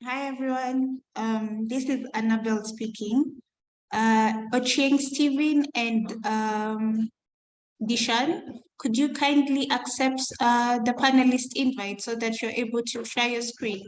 Hi everyone, this is Annabelle speaking. Ochieng Stephen and Dishan, could you kindly accept the panelist invite so that you're able to share your screen?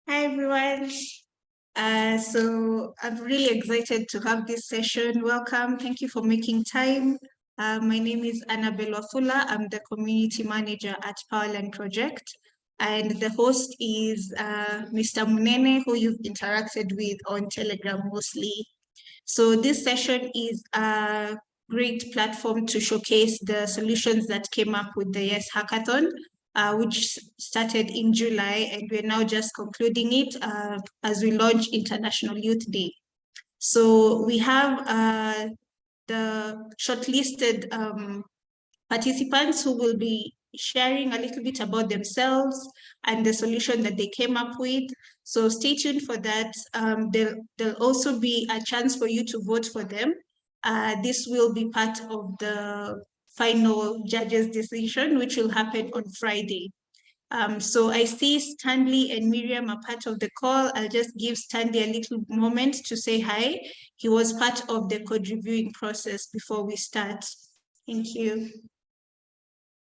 Hi everyone. So I'm really excited to have this session. Welcome. Thank you for making time. My name is Annabelle Wafula. I'm the community manager at Powerland Project. And the host is Mr. Munene, who you've interacted with on Telegram mostly. So this session is a great platform to showcase the solutions that came up with the Y.E.S Hackathon, which started in July, and we're now just concluding it as we launch International Youth Day. So we have the shortlisted participants who will be sharing a little bit about themselves and the solution that they came up with. So stay tuned for that. There'll also be a chance for you to vote for them. This will be part of the final judges' decision, which will happen on Friday. So I see Stanley and Miriam are part of the call. I'll just give Stanley a little moment to say hi. He was part of the code reviewing process before we start. Thank you.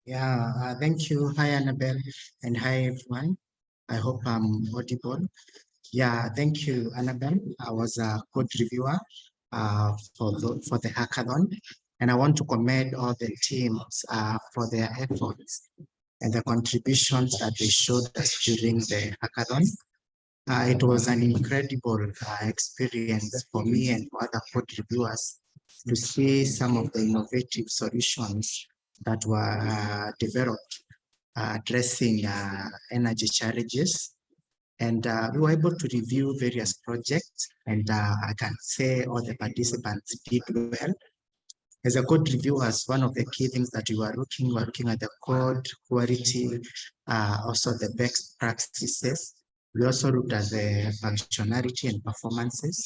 Yeah, thank you. Hi, Annabelle, and hi, everyone. I hope I'm audible. Yeah, thank you, Annabelle. I was a code reviewer for the hackathon, and I want to commend all the teams for their efforts and the contributions that they showed us during the hackathon. It was an incredible experience for me and for other code reviewers to see some of the innovative solutions that were developed addressing energy challenges. And we were able to review various projects, and I can say all the participants did well. As a code reviewers, one of the key things that we were looking at the code quality, also the best practices. We also looked at the functionality and performances.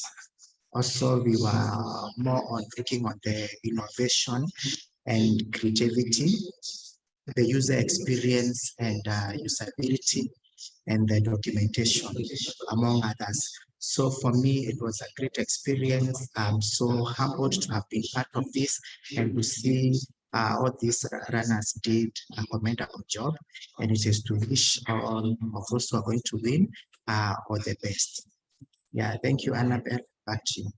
Also, we were more on looking on the innovation and creativity, the user experience and usability, and the documentation, among others. So for me, it was a great experience. I'm so humbled to have been part of this and to see what these runners did a commendable job. And it is to wish all of those who are going to win all the best. Yeah, thank you, Annabelle. Back to you.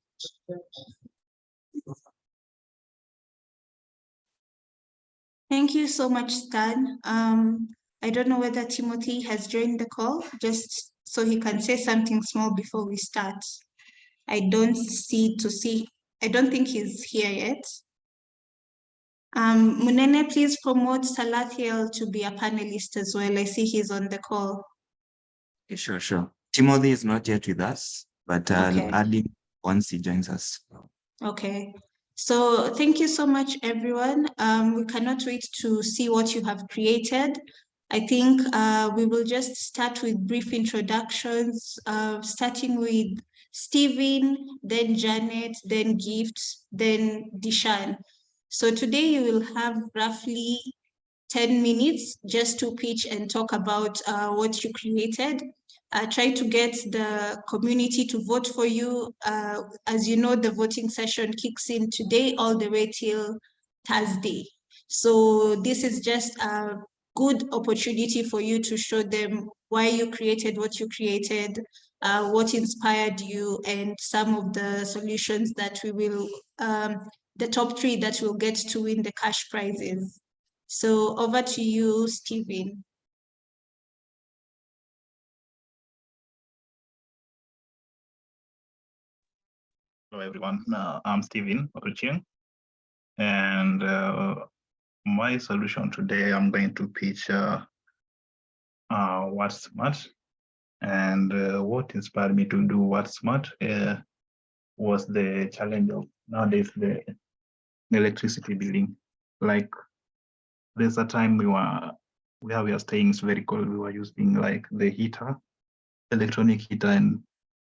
Thank you so much, Stan. I don't know whether Timothy has joined the call, just so he can say something small before we start. I don't think he's here yet. Munene, please promote Salathiel to be a panelist as well. I see he's on the call. Okay, sure. Timothy is not yet with us, but I'll add him once he joins us. Okay. So thank you so much, everyone. We cannot wait to see what you have created. I think we will just start with brief introductions, starting with Stephen, then Janet, then Gift, then Dishan. So today you will have roughly 10 minutes just to pitch and talk about what you created. Try to get the community to vote for you. As you know, the voting session kicks in today all the way till Thursday. So this is just a good opportunity for you to show them why you created what you created, what inspired you, and some of the solutions that we will, the top 3 that will get to win the cash prizes. So over to you, Stephen. Hello, everyone. I'm Stephen Oruchieng, and my solution today, I'm going to pitch What's Smart. And what inspired me to do What's Smart was the challenge of nowadays the electricity billing. Like there's a time we were staying, it's very cold. We were using like the heater, electronic heater, and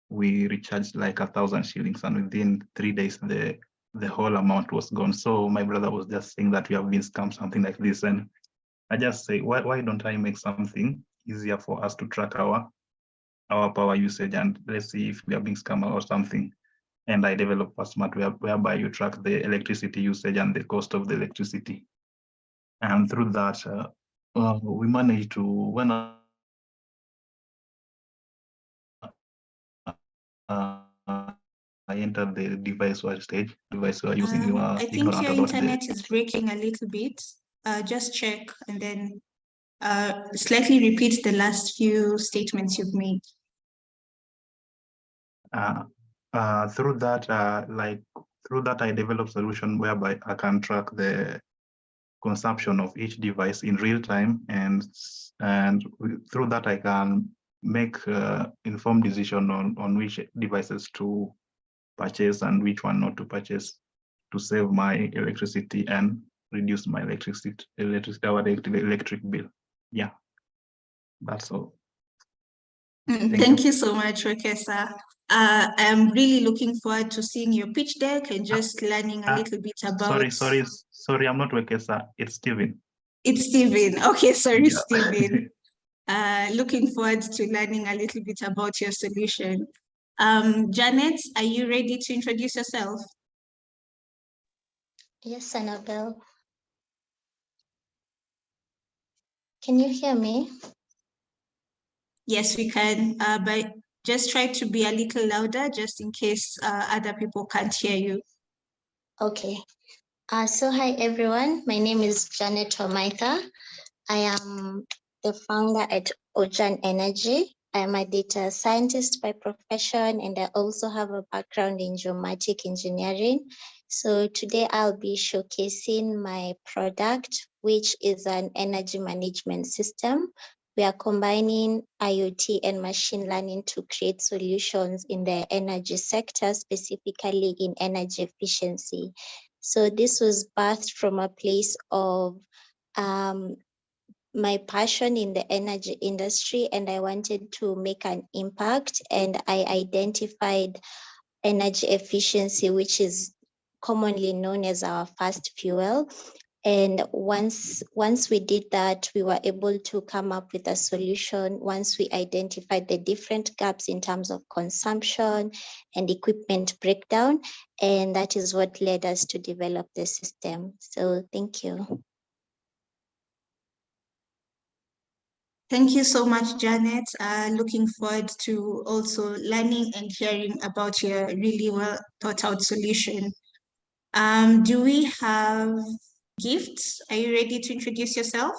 we recharged like 1,000 shillings, and within 3 days the whole amount was gone. So my brother was just saying that we have been scammed, something like this, and I just say, why don't I make something easier for us to track our power usage, and let's see if we are being scammed or something. And I developed a smart whereby you track the electricity usage and the cost of the electricity, and through that we managed to, when I entered the device we were using, we were I think ignorant your about internet is breaking a little bit. Just check and then slightly repeat the last few statements you've made. Through that, I developed a solution whereby I can track the consumption of each device in real time, and through that I can make informed decision on which devices to purchase and which one not to purchase, to save my electricity and reduce my electric bill. Yeah, that's all. Thank you so much, Rekesa. I'm really looking forward to seeing your pitch deck and just learning a little bit about. Sorry, I'm not Rekesa. It's Stephen. It's Stephen. Okay, sorry, Yeah. Stephen. Looking forward to learning a little bit about your solution. Janet, are you ready to introduce yourself? Yes, Annabelle. Can you hear me? Yes, we can, but just try to be a little louder just in case other people can't hear you. Okay. So hi, everyone. My name is Janet Omaitha. I am the founder at Ojan Energy. I am a data scientist by profession, and I also have a background in geomatic engineering. So today I'll be showcasing my product, which is an energy management system. We are combining IoT and machine learning to create solutions in the energy sector, specifically in energy efficiency. So this was birthed from a place of my passion in the energy industry, and I wanted to make an impact, and I identified energy efficiency, which is commonly known as our fast fuel. And once we did that, we were able to come up with a solution once we identified the different gaps in terms of consumption and equipment breakdown. And that is what led us to develop the system. So thank you. Thank you so much, Janet. Looking forward to also learning and hearing about your really well thought out solution. Do we have Gifts? Are you ready to introduce yourself?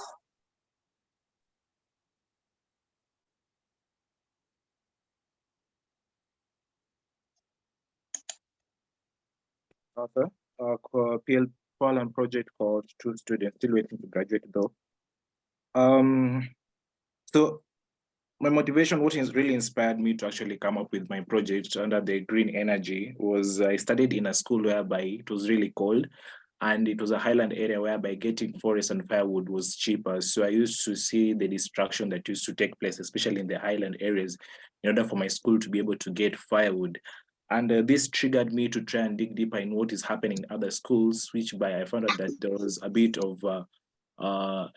Arthur. PL Poland project called Two Students, still waiting to graduate though. So my motivation, what has really inspired me to actually come up with my project under the green energy was I studied in a school whereby it was really cold and it was a highland area whereby getting forest and firewood was cheaper. So I used to see the destruction that used to take place, especially in the highland areas, in order for my school to be able to get firewood. And this triggered me to try and dig deeper in what is happening in other schools, which by I found out that there was a bit of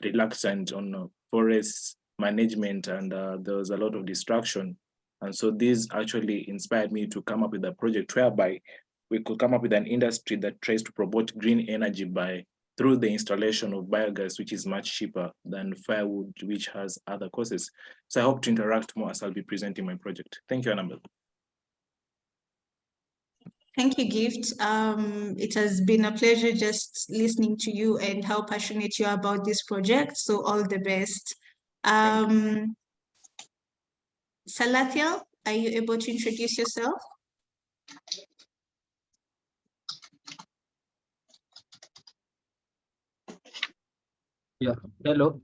reluctant on forest management and there was a lot of distraction. And so this actually inspired me to come up with a project whereby we could come up with an industry that tries to promote green energy by through the installation of biogas, which is much cheaper than firewood, which has other costs. So I hope to interact more as I'll be presenting my project. Thank you, Annabelle. Thank you, Gift. It has been a pleasure just listening to you and how passionate you are about this project. So all the best. Salathiel, are you able to introduce yourself? Yeah, hello.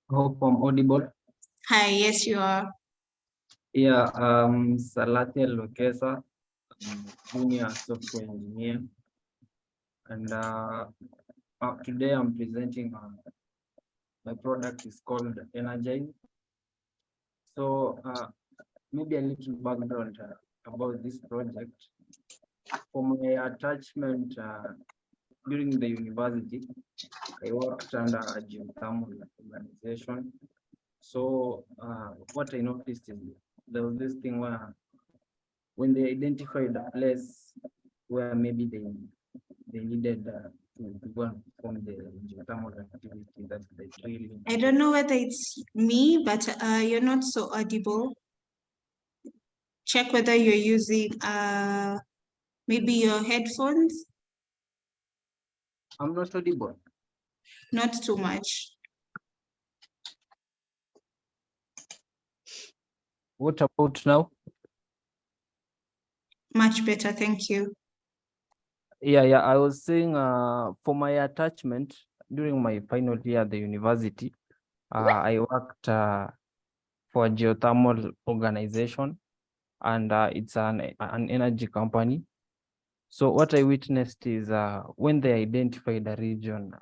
Hope I'm audible. Hi, yes, you are. Yeah, Salathiel Lokesa, junior software engineer, and today I'm presenting my product is called Energize. So maybe a little background about this project. For my attachment during the university, I worked under a geothermal organization. So what I noticed is there was this thing where when they identified a place where maybe they needed to go and perform the geothermal activity that they really. I don't know whether it's me, but you're not so audible. Check whether you're using maybe your headphones. I'm not audible. Not too much. What about now? Much better, thank you. Yeah, I was saying for my attachment during my final year at the university, I worked for a geothermal organization, and it's an energy company. So what I witnessed is when they identified a region,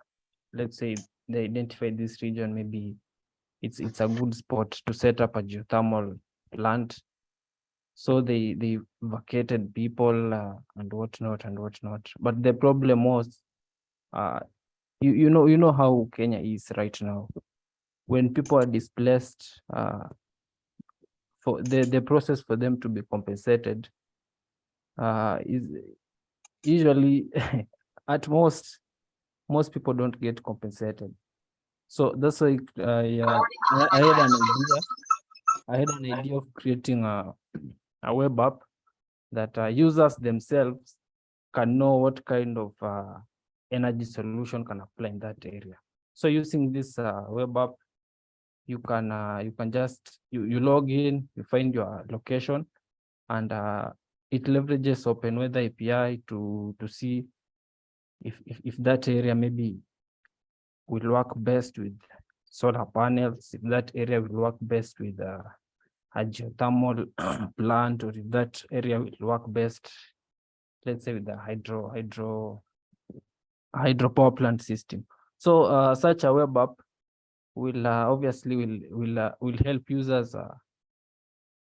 let's say they identified this region, maybe it's a good spot to set up a geothermal plant. So they vacated people and whatnot. But the problem was, you know how Kenya is right now. When people are displaced, for the process for them to be compensated is usually at most people don't get compensated. So that's why I had an idea of creating a web app that users themselves can know what kind of energy solution can apply in that area. So using this web app, you can just you log in, you find your location, and it leverages Open Weather API to see if that area maybe will work best with solar panels, if that area will work best with a geothermal plant, or if that area will work best, let's say, with the hydro power plant system. So such a web app will obviously will help users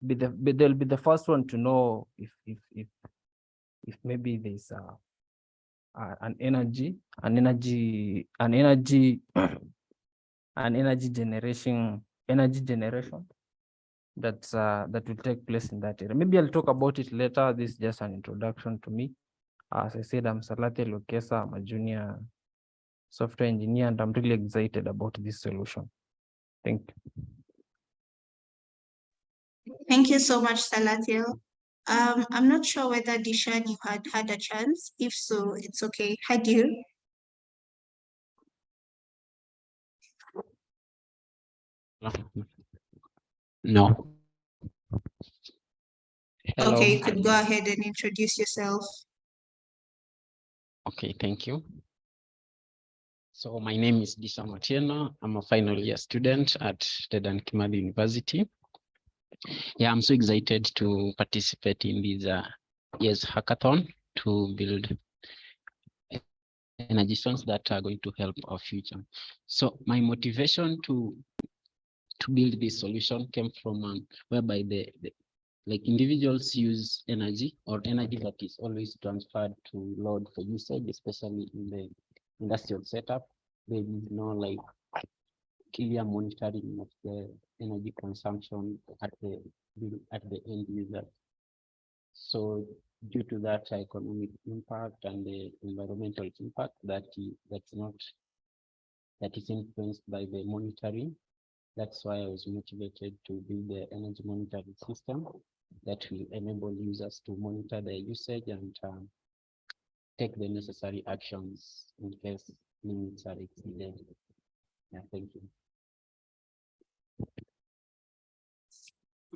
they'll be the first one to know if maybe there's an energy generation that will take place in that area. Maybe I'll talk about it later. This is just an introduction to me. As I said, I'm Salathiel Lokesa. I'm a junior software engineer, and I'm really excited about this solution. Thank you. Thank you so much, Salathiel. I'm not sure whether Dishan, you had a chance. If so, it's okay. Had you? No. Hello. Okay, you could go ahead and introduce yourself. Okay, thank you. So my name is Disha Matieno. I'm a final year student at Dedan Kimathi University. Yeah, I'm so excited to participate in this Y.E.S hackathon to build energy zones that are going to help our future. So my motivation to build this solution came from whereby like individuals use energy or energy that is always transferred to load for usage, especially in the industrial setup. There is no like clear monitoring of the energy consumption at the end user. So due to that economic impact and the environmental impact that is influenced by the monitoring, that's why I was motivated to build the energy monitoring system that will enable users to monitor their usage and take the necessary actions in case limits are exceeded. Yeah, thank you.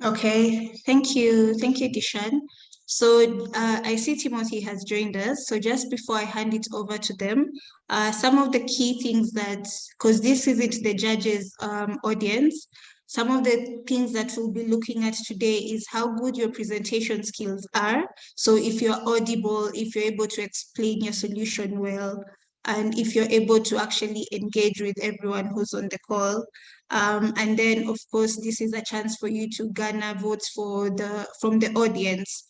Okay, thank you, Dishan. So I see Timothy has joined us. So just before I hand it over to them, some of the key things that, because this isn't the judges' audience, some of the things that we'll be looking at today is how good your presentation skills are. So if you're audible, if you're able to explain your solution well, and if you're able to actually engage with everyone who's on the call. And then, of course, this is a chance for you to garner votes from the audience.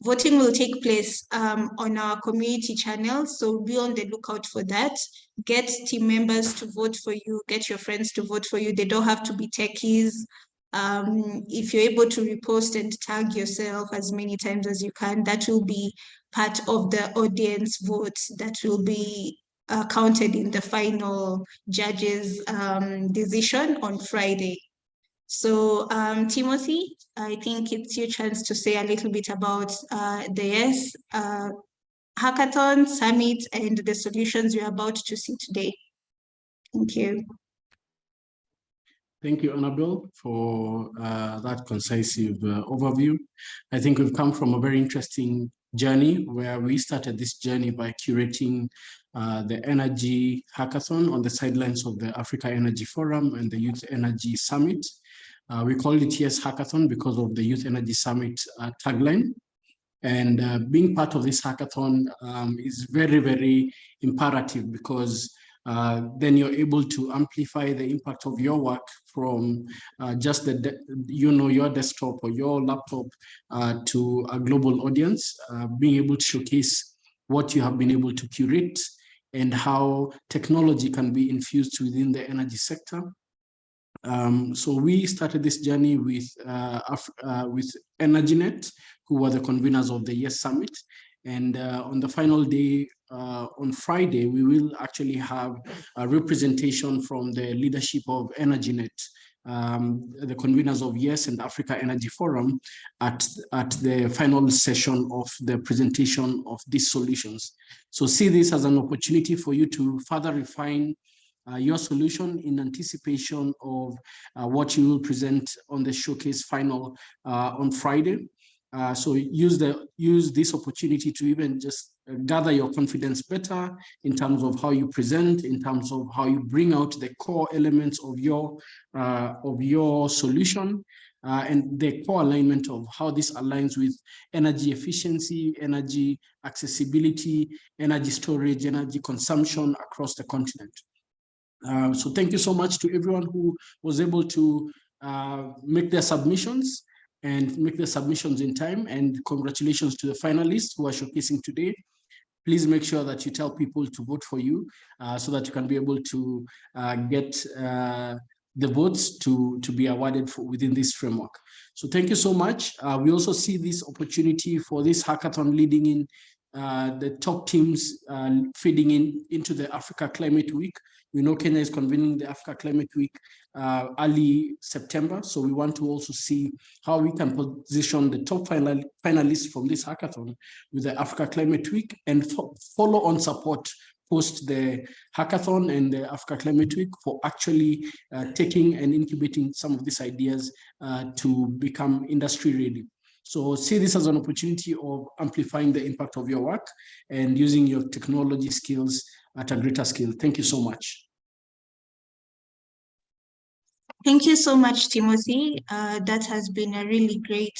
Voting will take place on our community channel, so be on the lookout for that. Get team members to vote for you, get your friends to vote for you. They don't have to be techies. If you're able to repost and tag yourself as many times as you can, that will be part of the audience votes that will be counted in the final judges' decision on Friday. So Timothy, I think it's your chance to say a little bit about the Y.E.S Hackathon Summit and the solutions you're about to see today. Thank you. Thank you, Annabelle, for that concise overview. I think we've come from a very interesting journey where we started this journey by curating the Energy Hackathon on the sidelines of the Africa Energy Forum and the Youth Energy Summit. We called it Y.E.S Hackathon because of the Youth Energy Summit tagline. And being part of this hackathon is very, very imperative because then you're able to amplify the impact of your work from just your desktop or your laptop to a global audience, being able to showcase what you have been able to curate and how technology can be infused within the energy sector. So we started this journey with EnergyNet, who were the conveners of the Y.E.S Summit. And on the final day, on Friday, we will actually have a representation from the leadership of EnergyNet, the conveners of Y.E.S and Africa Energy Forum at the final session of the presentation of these solutions. So see this as an opportunity for you to further refine your solution in anticipation of what you will present on the showcase final on Friday. So use this opportunity to even just gather your confidence better in terms of how you present, in terms of how you bring out the core elements of your solution, and the core alignment of how this aligns with energy efficiency, energy accessibility, energy storage, energy consumption across the continent. So thank you so much to everyone who was able to make their submissions and make their submissions in time. And congratulations to the finalists who are showcasing today. Please make sure that you tell people to vote for you so that you can be able to get the votes to be awarded within this framework. So thank you so much. We also see this opportunity for this hackathon leading in the top teams feeding into the Africa Climate Week. We know Kenya is convening the Africa Climate Week early September. So we want to also see how we can position the top finalists from this hackathon with the Africa Climate Week and follow on support post the hackathon and the Africa Climate Week for actually taking and incubating some of these ideas to become industry ready. So see this as an opportunity of amplifying the impact of your work and using your technology skills at a greater scale. Thank you so much. Thank you so much, Timothy. That has been a really great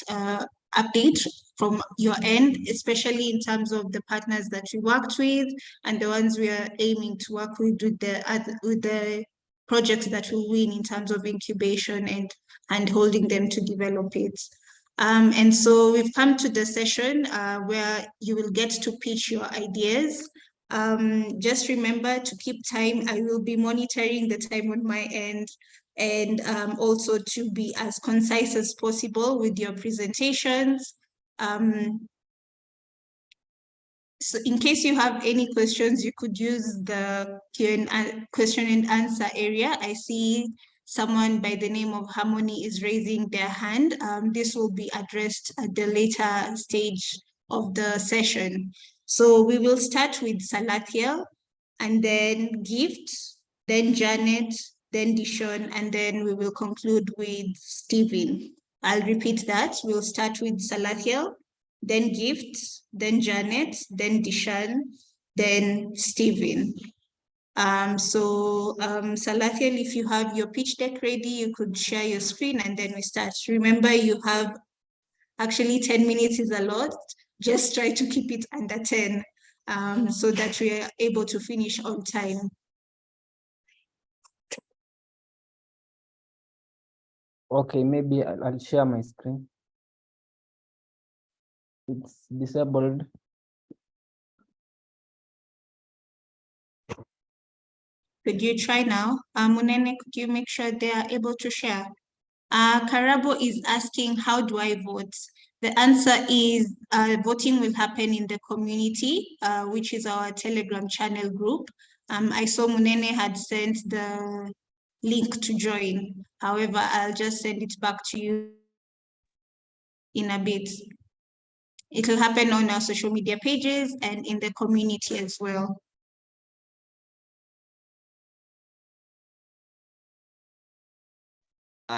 update from your end, especially in terms of the partners that we worked with and the ones we are aiming to work with the projects that we win in terms of incubation and holding them to develop it. And so we've come to the session where you will get to pitch your ideas. Just remember to keep time. I will be monitoring the time on my end, and also to be as concise as possible with your presentations. So in case you have any questions, you could use the question and answer area. I see someone by the name of Harmony is raising their hand. This will be addressed at the later stage of the session. So we will start with Salathiel, and then Gift, then Janet, then Dishon, and then we will conclude with Stephen. I'll repeat that. We'll start with Salathiel, then Gift, then Janet, then Dishan, then Stephen. Salathiel, if you have your pitch deck ready, you could share your screen and then we start. Remember, you have actually 10 minutes is a lot. Just try to keep it under 10 so that we are able to finish on time. Okay, maybe I'll share my screen. It's disabled. Could you try now? Munene, could you make sure they are able to share? Karabo is asking, how do I vote? The answer is voting will happen in the community, which is our Telegram channel group. I saw Munene had sent the link to join. However, I'll just send it back to you in a bit. It will happen on our social media pages and in the community as well.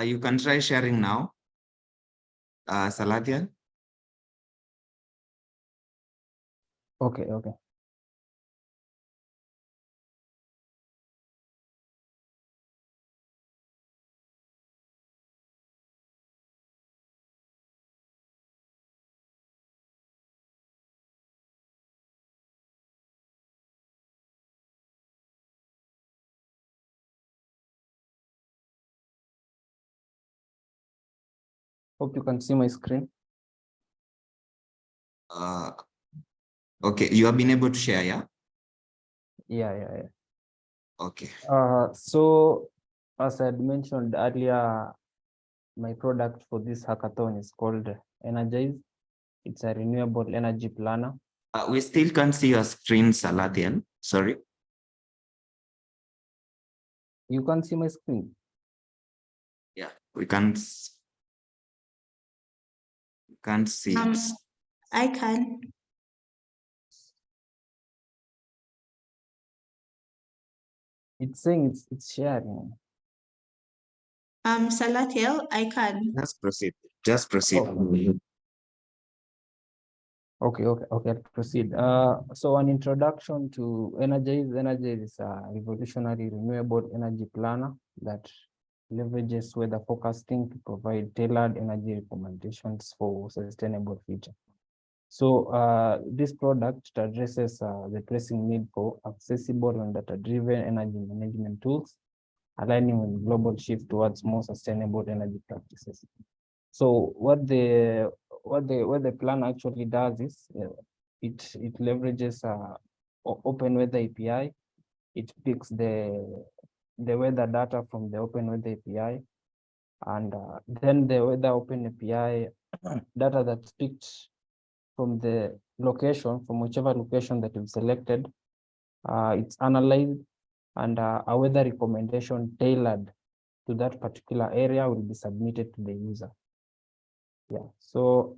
You can try sharing now, Salathiel. Okay. Hope you can see my screen. Okay, you have been able to share, yeah? Yeah. Okay. So as I had mentioned earlier, my product for this hackathon is called Y.E.S. It's a renewable energy planner. We still can't see your screen, Salathiel. Sorry. You can't see my screen? Yeah, we can't see it. I can. It's saying it's sharing. Salathiel, I can. Just proceed. Okay, I'll proceed. So an introduction to Y.E.S. Y.E.S is a revolutionary renewable energy planner that leverages weather forecasting to provide tailored energy recommendations for sustainable future. So this product addresses the pressing need for accessible and data-driven energy management tools, aligning with global shift towards more sustainable energy practices. So what the plan actually does is it leverages open weather API. It picks the weather data from the open weather API, and then the weather open API data that's picked from the location, from whichever location that you've selected, it's analyzed, and a weather recommendation tailored to that particular area will be submitted to the user. Yeah, so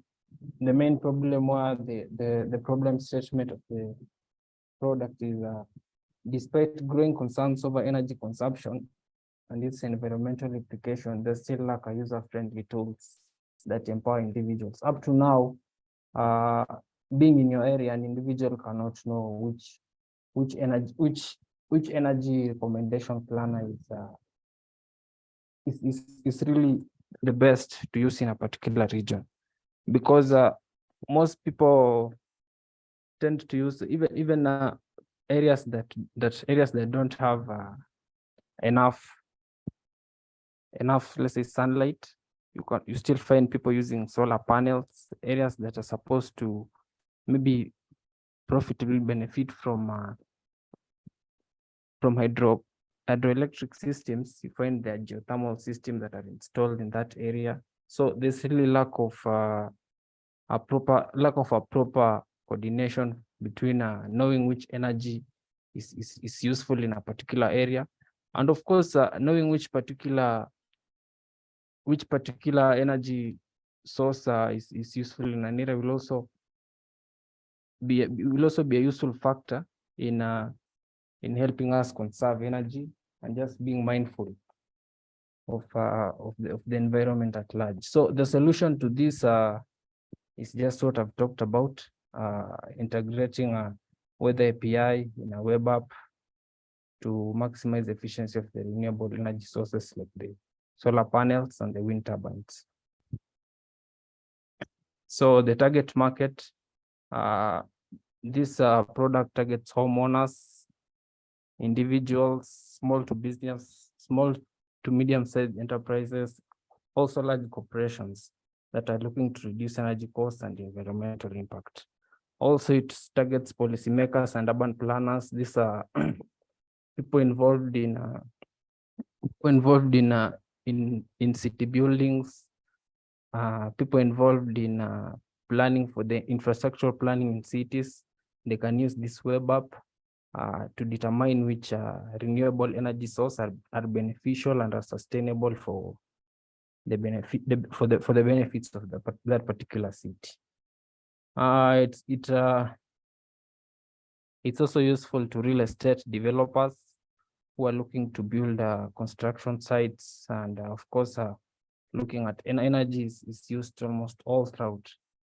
the main problem was the problem statement of the product is despite growing concerns over energy consumption and its environmental implication, they still lack a user-friendly tools that empower individuals. Up to now, being in your area, an individual cannot know which energy recommendation planner is really the best to use in a particular region, because most people tend to use even areas that don't have enough, let's say, sunlight. You still find people using solar panels. Areas that are supposed to maybe profitably benefit from hydroelectric systems, you find there are geothermal systems that are installed in that area. So there's really lack of a proper coordination between knowing which energy is useful in a particular area, and of course knowing which particular energy source is useful in an area will also be a useful factor in helping us conserve energy and just being mindful of the environment at large. So the solution to this is just what I've talked about, integrating a weather API in a web app to maximize the efficiency of the renewable energy sources like the solar panels and the wind turbines. So the target market, this product targets homeowners, individuals, small to medium-sized enterprises, also large corporations that are looking to reduce energy costs and environmental impact. Also, it targets policymakers and urban planners. These are people involved in city buildings, people involved in planning for the infrastructural planning in cities. They can use this web app to determine which renewable energy sources are beneficial and are sustainable for the benefits of that particular city. It's also useful to real estate developers who are looking to build construction sites, and of course looking at energy is used almost all throughout.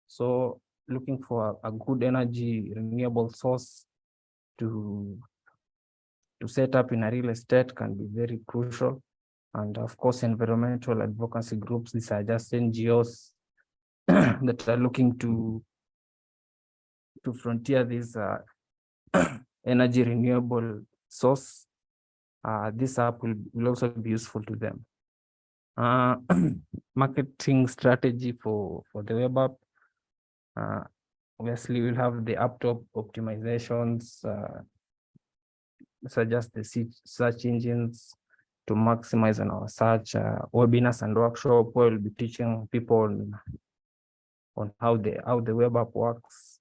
So looking for a good energy renewable source to set up in a real estate can be very crucial. And of course, environmental advocacy groups, these are just NGOs that are looking to frontier this energy renewable source. This app will also be useful to them. Marketing strategy for the web app. Obviously, we'll have the app optimizations, suggest the search engines to maximize on our search, webinars and workshop where we'll be teaching people on how the web app works.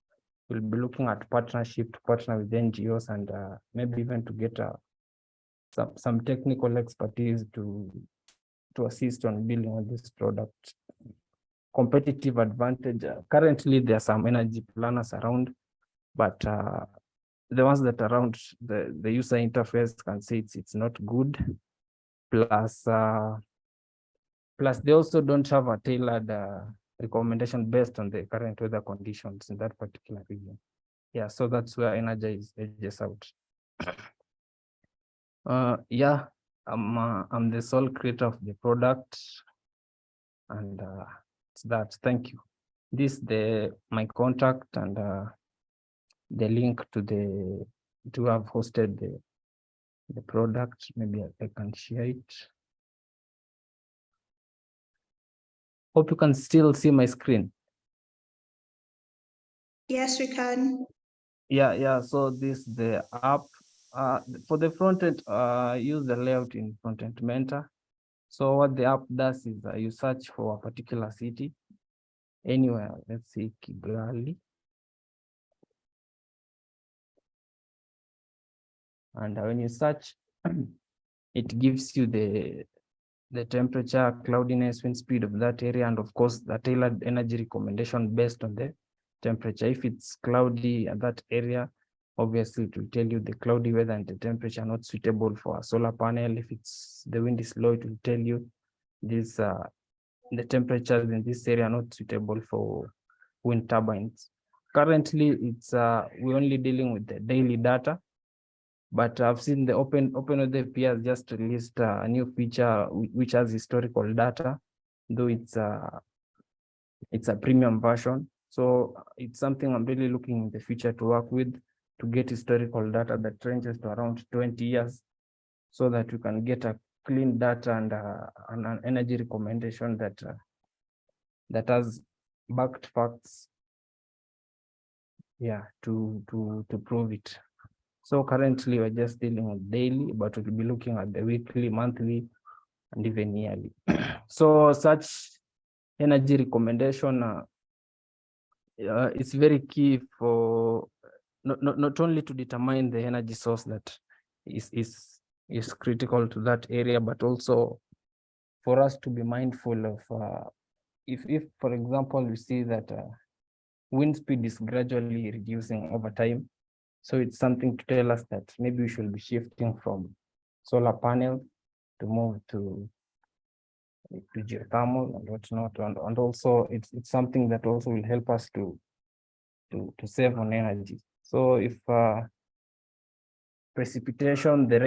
We'll be looking at partnership to partner with NGOs and maybe even to get some technical expertise to assist on building on this product. Competitive advantage. Currently, there are some energy planners around, but the ones that are around, the user interface can say it's not good. Plus they also don't have a tailored recommendation based on the current weather conditions in that particular region. Yeah, so that's where energy edges out. Yeah, I'm the sole creator of the product, and it's that. Thank you. This my contact and the link to have hosted the product. Maybe I can share it. Hope you can still see my screen. Yes, we can. Yeah. So this the app. For the front end, use the layout in Front-End Mentor. So what the app does is you search for a particular city, anywhere. Let's say Kigali. And when you search, it gives you the temperature, cloudiness, wind speed of that area, and of course the tailored energy recommendation based on the temperature. If it's cloudy at that area, obviously it will tell you the cloudy weather and the temperature not suitable for a solar panel. If the wind is low, it will tell you this the temperatures in this area are not suitable for wind turbines. Currently, it's we're only dealing with the daily data, but I've seen the OpenWeather API has just released a new feature which has historical data, though it's a premium version. So it's something I'm really looking in the future to work with, to get historical data that ranges to around 20 years, so that we can get a clean data and an energy recommendation that has backed facts, yeah, to prove it. So currently we're just dealing with daily, but we'll be looking at the weekly, monthly, and even yearly. So such energy recommendation it's very key for not only to determine the energy source that is critical to that area, but also for us to be mindful of if for example we see that wind speed is gradually reducing over time, so it's something to tell us that maybe we should be shifting from solar panels to move to geothermal and whatnot, and also it's something that also will help us to save on energy. So if precipitation, the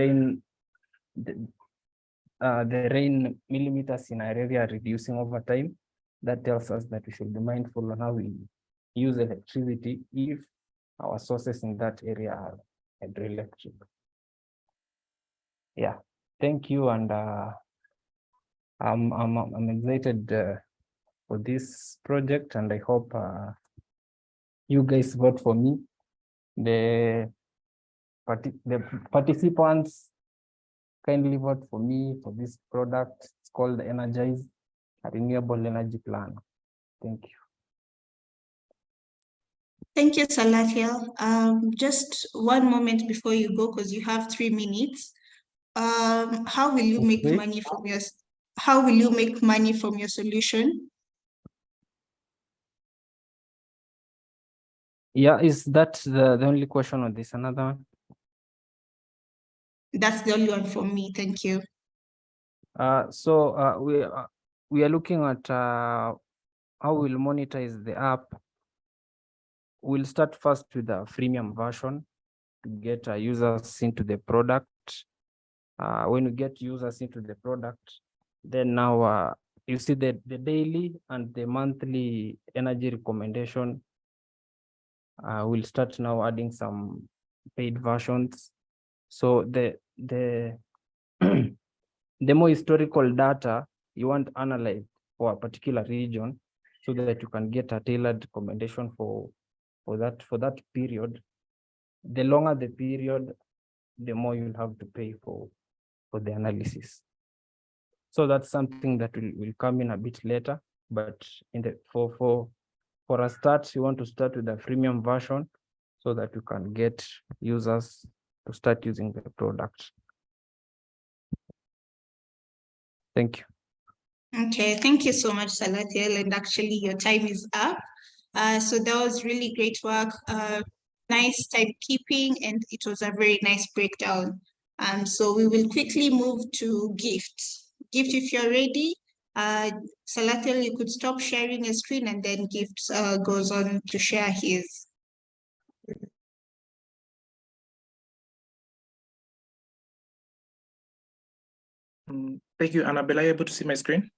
rain millimeters in our area are reducing over time, that tells us that we should be mindful on how we use electricity if our sources in that area are hydroelectric. Yeah, thank you, and I'm excited for this project, and I hope you guys vote for me. The participants kindly vote for me for this product. It's called Energize, a renewable energy plan. Thank you. Thank you, Salathiel. Just one moment before you go, because you have 3 minutes. How will you make money from your solution? Yeah, is that the only question, or this another one? That's the only one for me. Thank you. So we are looking at how we'll monetize the app. We'll start first with the freemium version to get users into the product. When we get users into the product, then now you see the daily and the monthly energy recommendation. We'll start now adding some paid versions. So the the more historical data you want analyzed for a particular region, so that you can get a tailored recommendation for that period. The longer the period, the more you'll have to pay for the analysis. So that's something that will come in a bit later, but in the for a start, you want to start with the freemium version so that you can get users to start using the product. Thank you. Okay, thank you so much, Salathiel. And actually, your time is up. So that was really great work. Nice timekeeping, and it was a very nice breakdown. So we will quickly move to gifts. Gift, if you're ready. Salathiel, you could stop sharing your screen, and then Gifts goes on to share his. Thank you, Annabelle. Are you able to see my screen?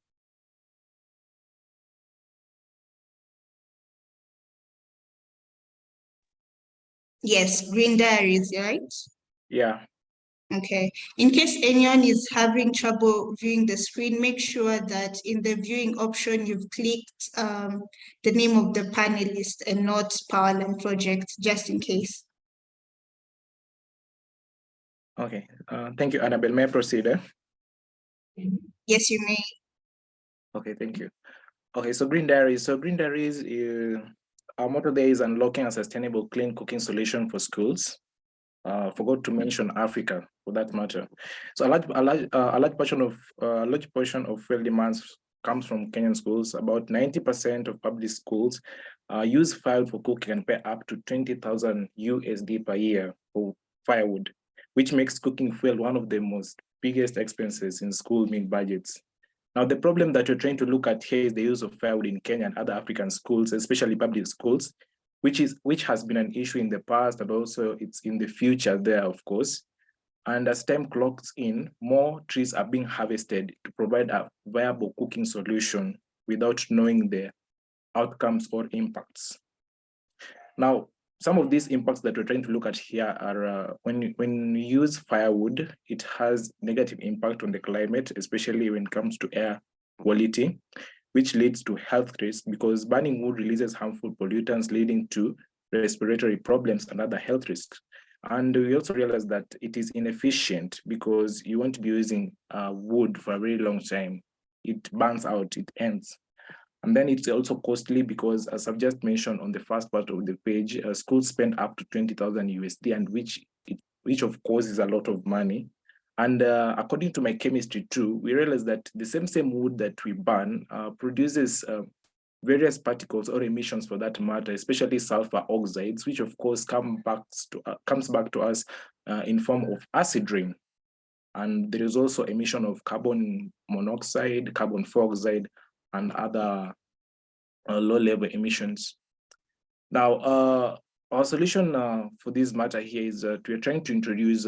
Yes, Green Diaries, right? Yeah. Okay. In case anyone is having trouble viewing the screen, make sure that in the viewing option, you've clicked the name of the panelist and not Powerline Project, just in case. Okay. Thank you, Annabelle. May I proceed? Yes, you may. Okay, thank you. Okay, so Green Diaries. So Green Diaries, our motto there is unlocking a sustainable clean cooking solution for schools. Forgot to mention Africa, for that matter. So a large portion of fuel demands comes from Kenyan schools. About 90% of public schools use firewood for cooking and pay up to 20,000 USD per year for firewood, which makes cooking fuel one of the most biggest expenses in school meal budgets. Now, the problem that we're trying to look at here is the use of firewood in Kenya and other African schools, especially public schools, which has been an issue in the past, and also it's in the future there, of course. And as time clocks in, more trees are being harvested to provide a viable cooking solution without knowing the outcomes or impacts. Now, some of these impacts that we're trying to look at here are when you use firewood, it has negative impact on the climate, especially when it comes to air quality, which leads to health risks because burning wood releases harmful pollutants leading to respiratory problems and other health risks. And we also realize that it is inefficient because you won't be using wood for a very long time. It burns out, it ends. And then it's also costly because, as I've just mentioned on the first part of the page, schools spend up to 20,000 USD, and which of course is a lot of money. And according to my chemistry too, we realized that the same wood that we burn produces various particles or emissions for that matter, especially sulfur oxides, which of course comes back to us in form of acid rain. And there is also emission of carbon monoxide, carbon dioxide, and other low-level emissions. Now, our solution for this matter here is we're trying to introduce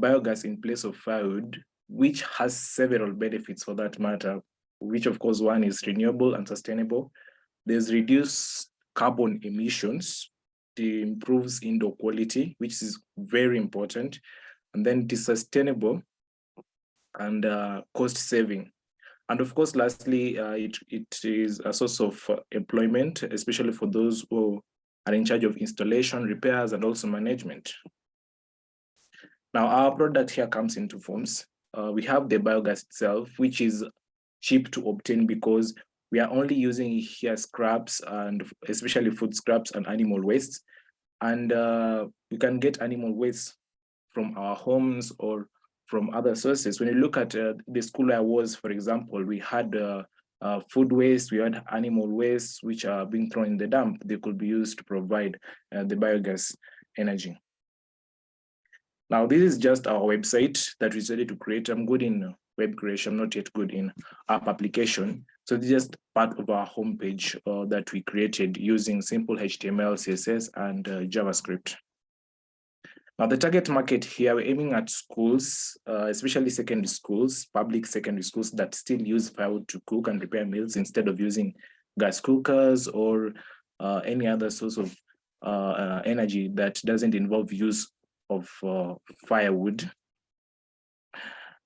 biogas in place of firewood, which has several benefits for that matter, which of course one is renewable and sustainable. There's reduced carbon emissions, it improves indoor quality, which is very important. And then it is sustainable and cost saving. And of course, lastly, it is a source of employment, especially for those who are in charge of installation, repairs, and also management. Now, our product here comes in two forms. We have the biogas itself, which is cheap to obtain because we are only using here scraps, and especially food scraps and animal waste. And we can get animal waste from our homes or from other sources. When you look at the school I was, for example, we had food waste, we had animal waste, which are being thrown in the dump. They could be used to provide the biogas energy. Now, this is just our website that we decided to create. I'm good in web creation, I'm not yet good in app application. So this is just part of our homepage that we created using simple HTML, CSS, and JavaScript. Now, the target market here, we're aiming at schools, especially secondary schools, public secondary schools that still use firewood to cook and prepare meals instead of using gas cookers or any other source of energy that doesn't involve use of firewood.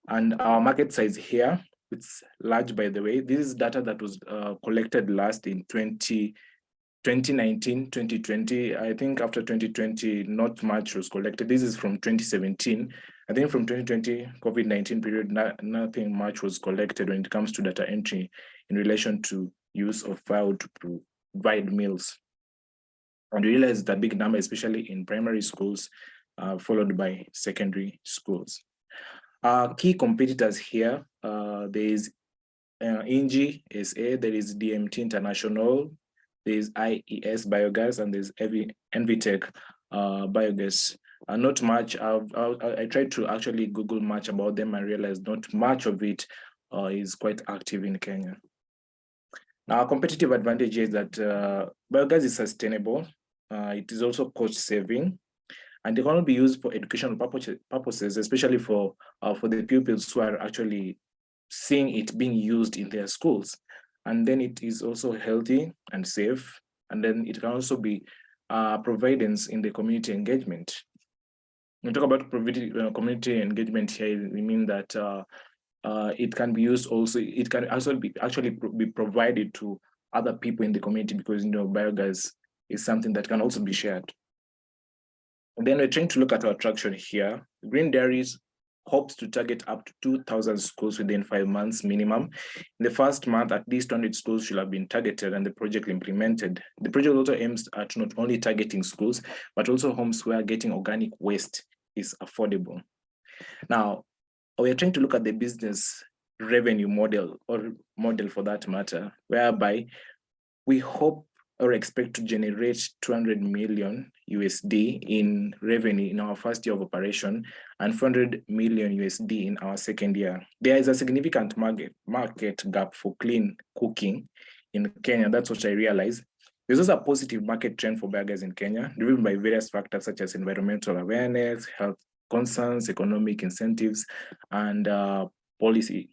And our market size here, it's large, by the way. This is data that was collected last in 2019, 2020. I think after 2020, not much was collected. This is from 2017. I think from 2020, COVID-19 period, nothing much was collected when it comes to data entry in relation to use of firewood to provide meals. And we realized that big number, especially in primary schools, followed by secondary schools. Key competitors here, there is INGI SA, there is DMT International, there's Y.E.S Biogas, and there's Envitech Biogas. Not much. I tried to actually Google much about them. I realized not much of it is quite active in Kenya. Now, our competitive advantage is that biogas is sustainable. It is also cost saving, and it can only be used for educational purposes, especially for the pupils who are actually seeing it being used in their schools. And then it is also healthy and safe. And then it can also be providence in the community engagement. When we talk about community engagement here, we mean that it can be used also, it can also be actually be provided to other people in the community because, you know, biogas is something that can also be shared. And then we're trying to look at our traction here. Green Dairies hopes to target up to 2,000 schools within 5 months minimum. In the first month, at least 100 schools should have been targeted and the project implemented. The project also aims at not only targeting schools, but also homes where getting organic waste is affordable. Now, we are trying to look at the business revenue model, or model for that matter, whereby we hope or expect to generate 200 million USD in revenue in our first year of operation and 400 million USD in our second year. There is a significant market gap for clean cooking in Kenya. That's what I realized. There's also a positive market trend for burgers in Kenya, driven by various factors such as environmental awareness, health concerns, economic incentives, and policy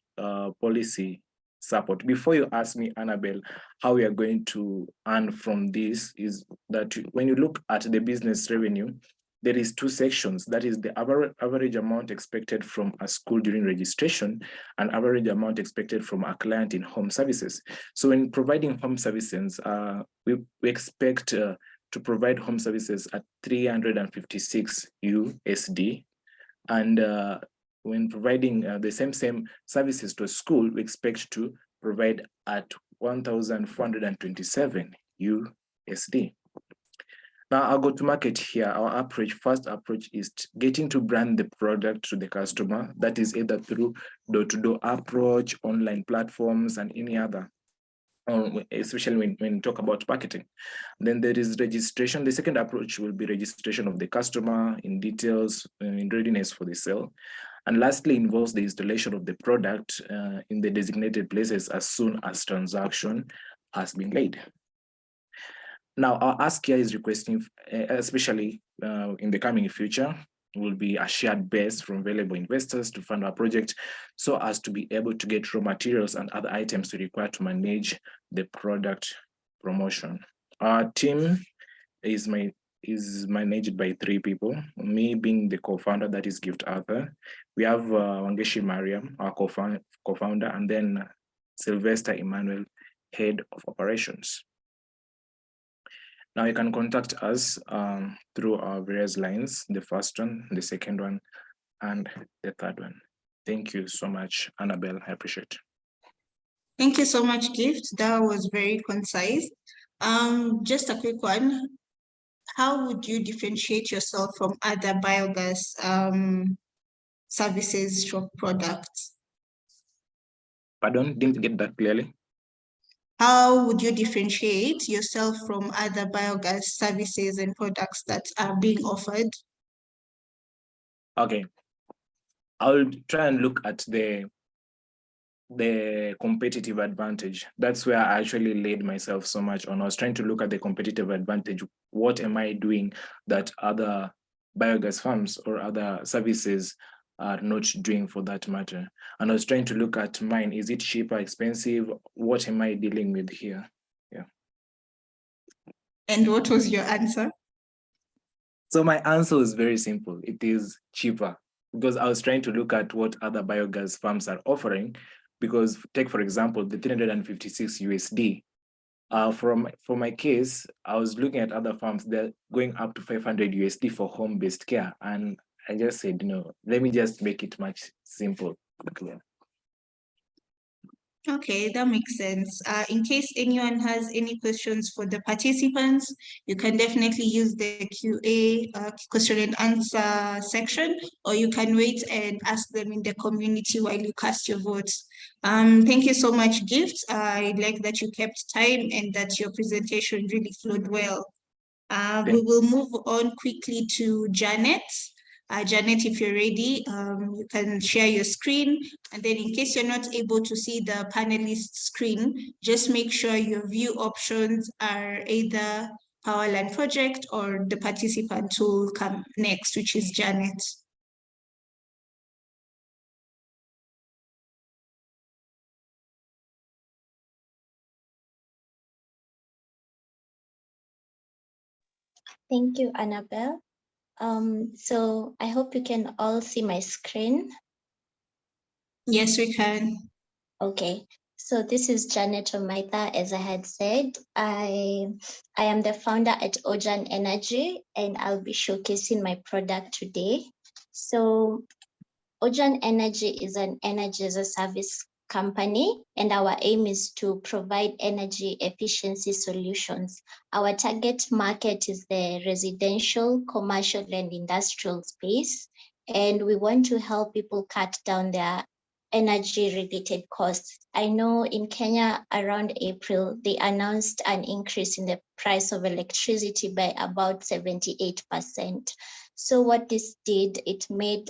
support. Before you ask me, Annabelle, how we are going to earn from this, is that when you look at the business revenue, there is two sections. That is the average amount expected from a school during registration and average amount expected from a client in home services. So when providing home services, we expect to provide home services at 356 USD. And when providing the same services to a school, we expect to provide at 1,427 USD. Now I'll go to market here. Our first approach is getting to brand the product to the customer. That is either through door-to-door approach, online platforms, and any other, especially when you talk about marketing. Then there is registration. The second approach will be registration of the customer in details, in readiness for the sale. And lastly, involves the installation of the product in the designated places as soon as transaction has been made. Now, our ask here is requesting, especially in the coming future, will be a shared base from valuable investors to fund our project so as to be able to get raw materials and other items we require to manage the product promotion. Our team is managed by 3 people, me being the co-founder, that is Gift Arthur. We have Wangeshi Mariam, our co-founder, and then Sylvester Emmanuel, head of operations. Now you can contact us through our various lines, the first one, the second one, and the third one. Thank you so much, Annabelle. I appreciate it. Thank you so much, Gift. That was very concise. Just a quick one. How would you differentiate yourself from other biogas services or products? Pardon, didn't get that clearly. How would you differentiate yourself from other biogas services and products that are being offered? Okay, I'll try and look at the competitive advantage. That's where I actually laid myself so much on. I was trying to look at the competitive advantage. What am I doing that other biogas farms or other services are not doing, for that matter? And I was trying to look at mine. Is it cheaper, expensive? What am I dealing with here? Yeah. And what was your answer? So my answer was very simple. It is cheaper, because I was trying to look at what other biogas farms are offering. Because take, for example, the 356 USD. For my case, I was looking at other farms, they're going up to 500 USD for home-based care. And I just said, let me just make it much simple, clear. Okay, that makes sense. In case anyone has any questions for the participants, you can definitely use the QA question and answer section, or you can wait and ask them in the community while you cast your votes. Thank you so much, Gift. I like that you kept time and that your presentation really flowed well. We will move on quickly to Janet. Janet, if you're ready, you can share your screen. And then in case you're not able to see the panelist screen, just make sure your view options are either Powerland project or the participant who will come next, which is Janet. Thank you, Annabelle. So I hope you can all see my screen. Yes, we can. Okay, so this is Janet Omaitha. As I had said, I am the founder at Y.E.S Energy, and I'll be showcasing my product today. So Y.E.S Energy is an energy as a service company, and our aim is to provide energy efficiency solutions. Our target market is the residential, commercial, and industrial space, and we want to help people cut down their energy related costs. I know in Kenya around April, they announced an increase in the price of electricity by about 78%. So what this did, it made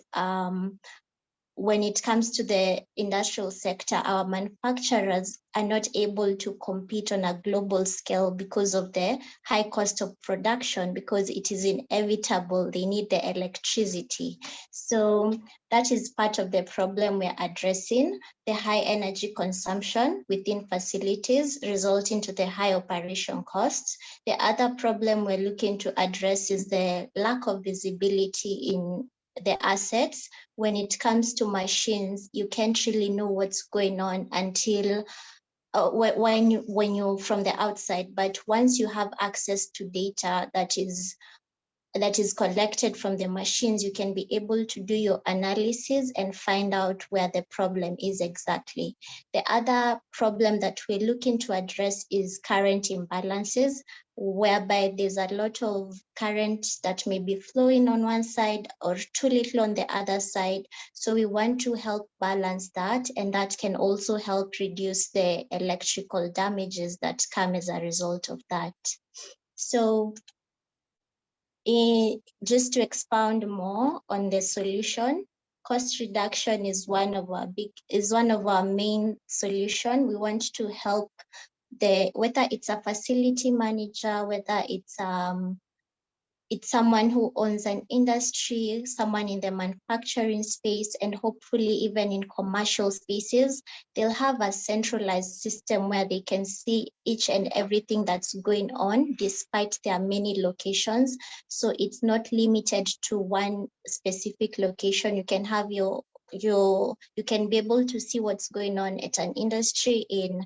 when it comes to the industrial sector, our manufacturers are not able to compete on a global scale because of the high cost of production, because it is inevitable, they need the electricity. So that is part of the problem we're addressing, the high energy consumption within facilities resulting to the high operation costs. The other problem we're looking to address is the lack of visibility in the assets. When it comes to machines, you can't really know what's going on until when you're from the outside. But once you have access to data that is collected from the machines, you can be able to do your analysis and find out where the problem is exactly. The other problem that we're looking to address is current imbalances, whereby there's a lot of current that may be flowing on one side or too little on the other side. So we want to help balance that, and that can also help reduce the electrical damages that come as a result of that. So just to expound more on the solution, cost reduction is one of our main solution. We want to help whether it's a facility manager, whether it's someone who owns an industry, someone in the manufacturing space, and hopefully even in commercial spaces, they'll have a centralized system where they can see each and everything that's going on, despite their many locations. So it's not limited to one specific location. You can have you can be able to see what's going on at an industry in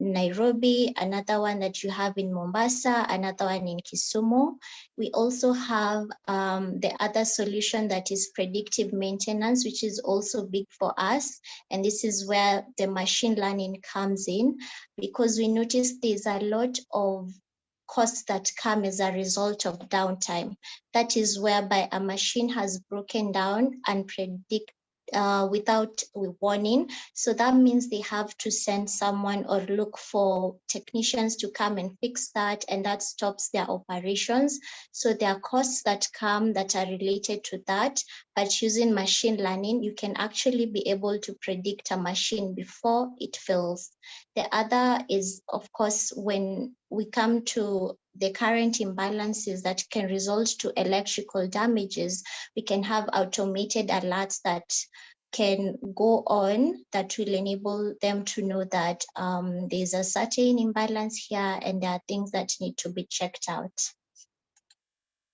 Nairobi, another one that you have in Mombasa, another one in Kisumu. We also have the other solution that is predictive maintenance, which is also big for us. And this is where the machine learning comes in, because we notice there's a lot of costs that come as a result of downtime. That is whereby a machine has broken down and without warning. So that means they have to send someone or look for technicians to come and fix that, and that stops their operations. So there are costs that come that are related to that, but using machine learning, you can actually be able to predict a machine before it fails. The other is, of course, when we come to the current imbalances that can result to electrical damages, we can have automated alerts that can go on that will enable them to know that there's a certain imbalance here and there are things that need to be checked out.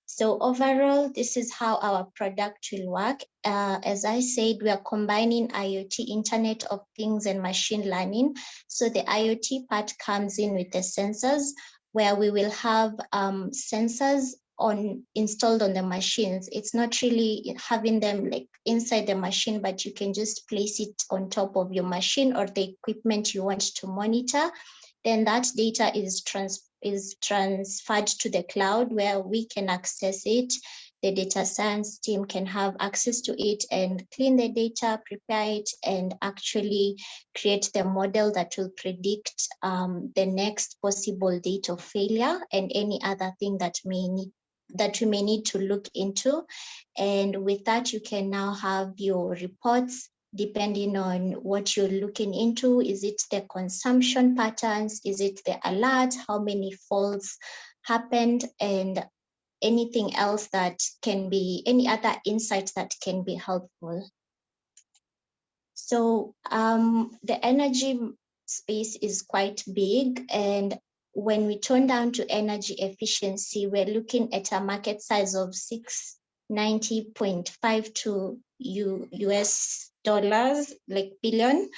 So overall, this is how our product will work. As I said, we are combining IoT, Internet of Things, and machine learning. So the IoT part comes in with the sensors, where we will have sensors installed on the machines. It's not really having them like inside the machine, but you can just place it on top of your machine or the equipment you want to monitor. Then that data is transferred to the cloud, where we can access it. The data science team can have access to it and clean the data, prepare it, and actually create the model that will predict the next possible date of failure and any other thing that we may need to look into. And with that, you can now have your reports depending on what you're looking into. Is it the consumption patterns? Is it the alert? How many faults happened? And anything else that can be, any other insights that can be helpful. So the energy space is quite big, and when we turn down to energy efficiency, we're looking at a market size of $690.52 US dollars, like billion,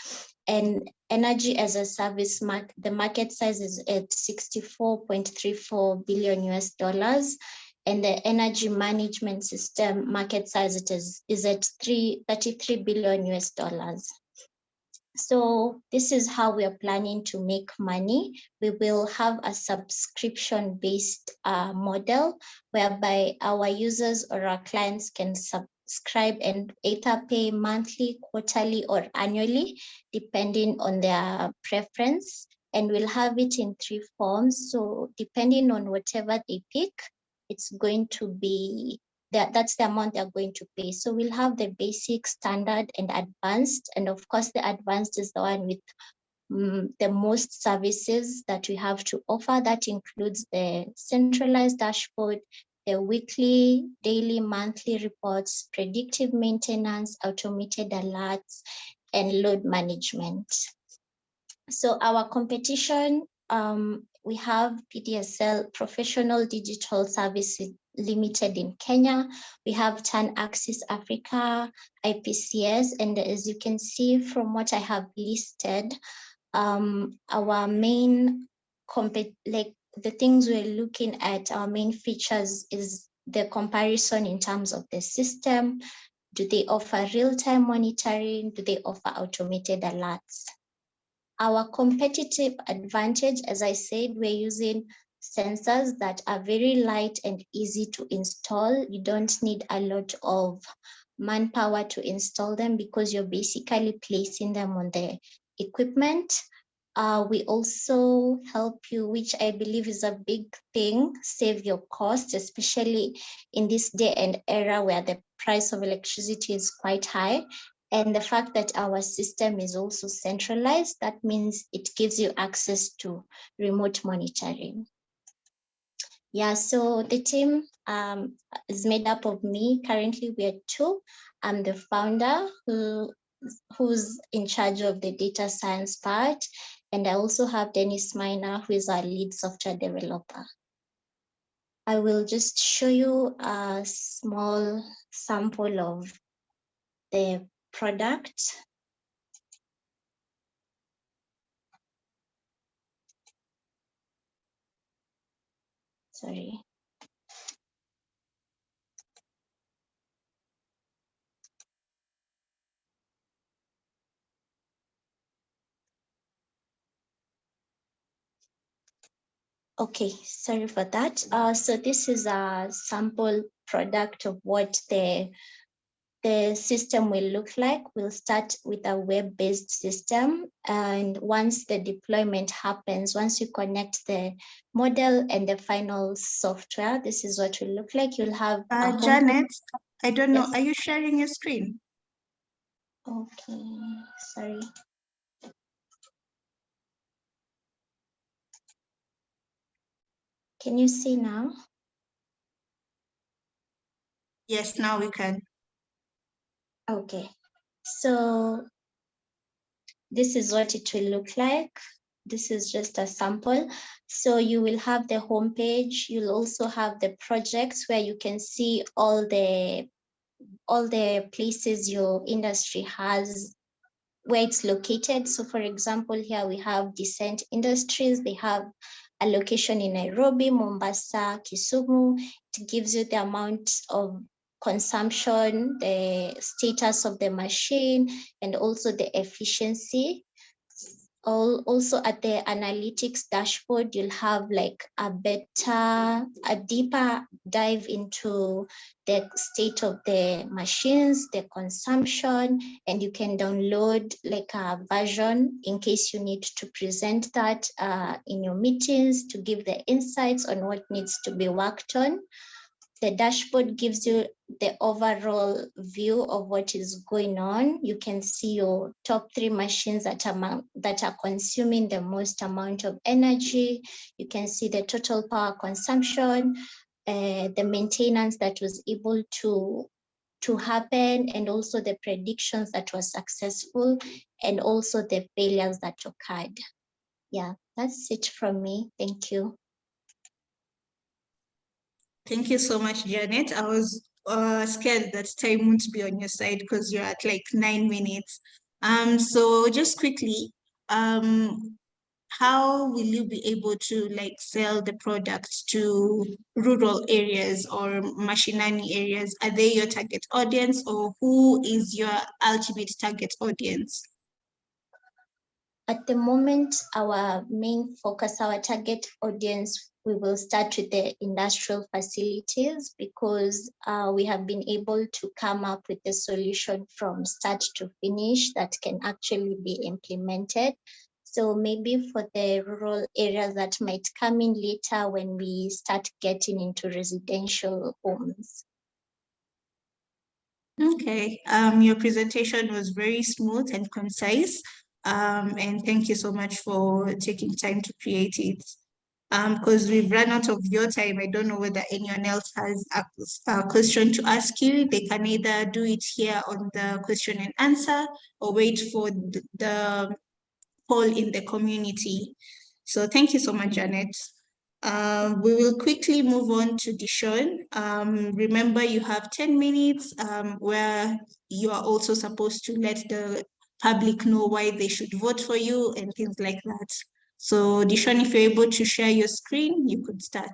and energy as a service the market size is at 64.34 billion US dollars. And the energy management system market size is at 33 billion US dollars. So this is how we are planning to make money. We will have a subscription-based model whereby our users or our clients can subscribe and either pay monthly, quarterly, or annually, depending on their preference. And we'll have it in 3 forms. So depending on whatever they pick, it's going to be that's the amount they're going to pay. So we'll have the basic, standard, and advanced. And of course, the advanced is the one with the most services that we have to offer. That includes the centralized dashboard, the weekly, daily, monthly reports, predictive maintenance, automated alerts, and load management. So our competition, we have PDSL, Professional Digital Services Limited in Kenya. We have Turn Axis Africa, IPCS, and as you can see from what I have listed, our main like the things we're looking at, our main features is the comparison in terms of the system. Do they offer real-time monitoring? Do they offer automated alerts? Our competitive advantage, as I said, we're using sensors that are very light and easy to install. You don't need a lot of manpower to install them because you're basically placing them on the equipment. We also help you, which I believe is a big thing, save your cost, especially in this day and era where the price of electricity is quite high. And the fact that our system is also centralized, that means it gives you access to remote monitoring. Yeah, so the team is made up of me. Currently, we are 2. I'm the founder who's in charge of the data science part. And I also have Dennis Miner, who is our lead software developer. I will just show you a small sample of the product. Sorry. Okay, sorry for that. So this is a sample product of what the system will look like. We'll start with a web-based system. And once the deployment happens, once you connect the model and the final software, this is what will look like. You'll have Janet, I don't know, Yes. are you sharing your screen? Okay, sorry. Can you see now? Yes, now we can. Okay, so this is what it will look like. This is just a sample. So you will have the home page. You'll also have the projects where you can see all the places your industry has, where it's located. So for example, here we have Decent Industries. They have a location in Nairobi, Mombasa, Kisumu. It gives you the amount of consumption, the status of the machine, and also the efficiency. Also at the analytics dashboard, you'll have like a deeper dive into the state of the machines, the consumption, and you can download like a version in case you need to present that in your meetings to give the insights on what needs to be worked on. The dashboard gives you the overall view of what is going on. You can see your top 3 machines that are consuming the most amount of energy. You can see the total power consumption, the maintenance that was able to happen, and also the predictions that were successful, and also the failures that occurred. Yeah, that's it from me. Thank you. Thank you so much, Janet. I was scared that time won't be on your side because you're at like 9 minutes. So just quickly, how will you be able to like sell the products to rural areas or mashinani areas? Are they your target audience, or who is your ultimate target audience? At the moment, our main focus, our target audience we will start with the industrial facilities because we have been able to come up with a solution from start to finish that can actually be implemented. So maybe for the rural areas that might come in later when we start getting into residential homes. Okay, your presentation was very smooth and concise. And thank you so much for taking time to create it. Because we've run out of your time, I don't know whether anyone else has a question to ask you. They can either do it here on the question and answer or wait for the poll in the community. So thank you so much, Janet. We will quickly move on to Dishon. Remember, you have 10 minutes where you are also supposed to let the public know why they should vote for you and things like that. So Dishon, if you're able to share your screen, you could start.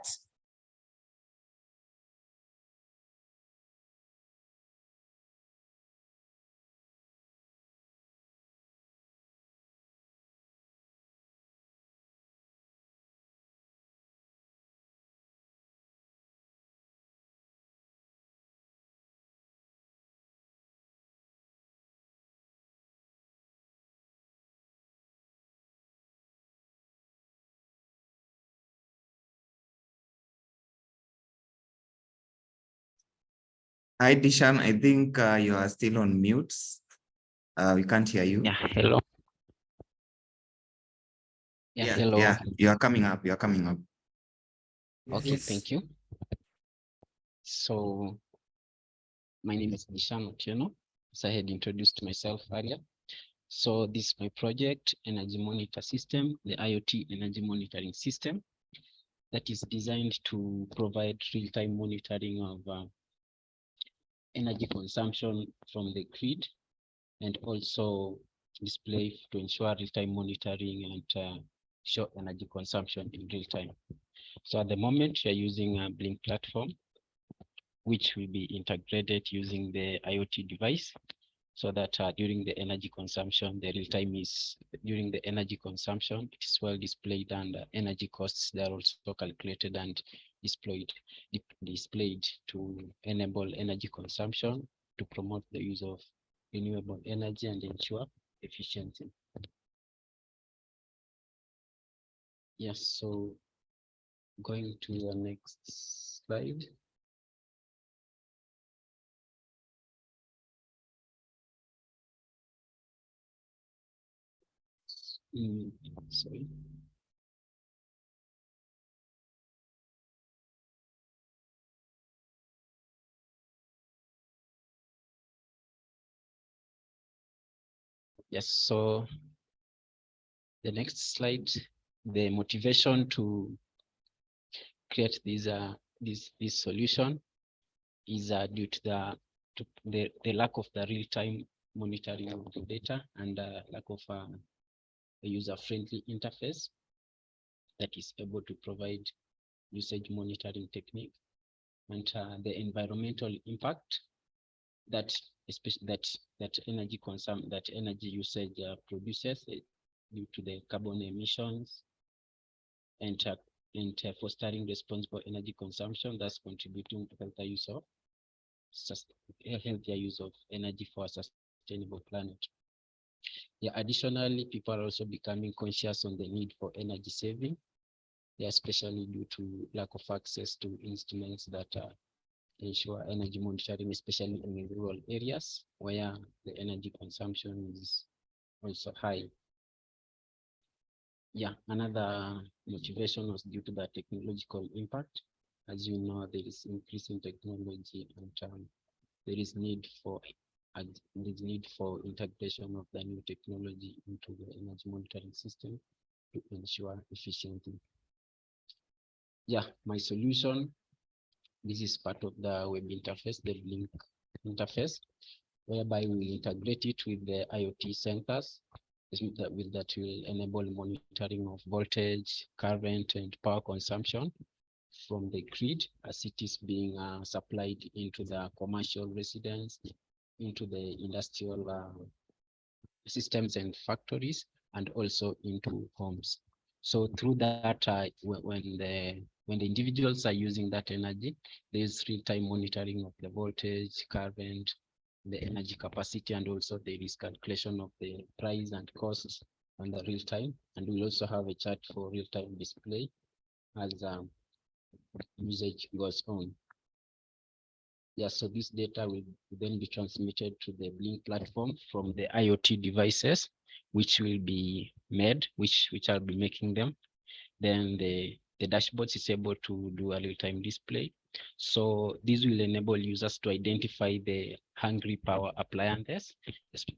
Hi, Dishan. I think you are still on mute. We can't hear you. Yeah, hello. Yeah, hello. Yeah, you are coming up. You are coming up. Okay, thank you. So my name is Dishan Otieno, as I had introduced myself earlier. So this is my project, Energy Monitor System, the IoT Energy Monitoring System that is designed to provide real-time monitoring of energy consumption from the grid and also display to ensure real-time monitoring and show energy consumption in real time. So at the moment, we are using a Blink platform, which will be integrated using the IoT device so that during the energy consumption, the real time is during the energy consumption, it is well displayed and energy costs they are also calculated and displayed to enable energy consumption to promote the use of renewable energy and ensure efficiency. Yes, so going to the next slide. Sorry. Yes, so the next slide, the motivation to create this solution is due to the lack of the real-time monitoring of the data and lack of a user-friendly interface that is able to provide usage monitoring technique and the environmental impact that especially that energy usage produces due to the carbon emissions and fostering responsible energy consumption, thus contributing to healthier use of energy for a sustainable planet. Yeah, additionally, people are also becoming conscious on the need for energy saving, especially due to lack of access to instruments that ensure energy monitoring, especially in rural areas where the energy consumption is also high. Yeah, another motivation was due to the technological impact. As you know, there is increasing technology and there is need for integration of the new technology into the energy monitoring system to ensure efficiency. Yeah, my solution, this is part of the web interface, the Blink interface, whereby we integrate it with the IoT sensors that will enable monitoring of voltage, current, and power consumption from the grid as it is being supplied into the commercial residence, into the industrial systems and factories, and also into homes. So through that, when the when the individuals are using that energy, there's real-time monitoring of the voltage, current, the energy capacity, and also there is calculation of the price and costs on the real time. And we'll also have a chart for real-time display as usage goes on. Yeah, so this data will then be transmitted to the Blink platform from the IoT devices, which will be made, which I'll be making them. Then the dashboards is able to do a real-time display. So this will enable users to identify the hungry power appliances,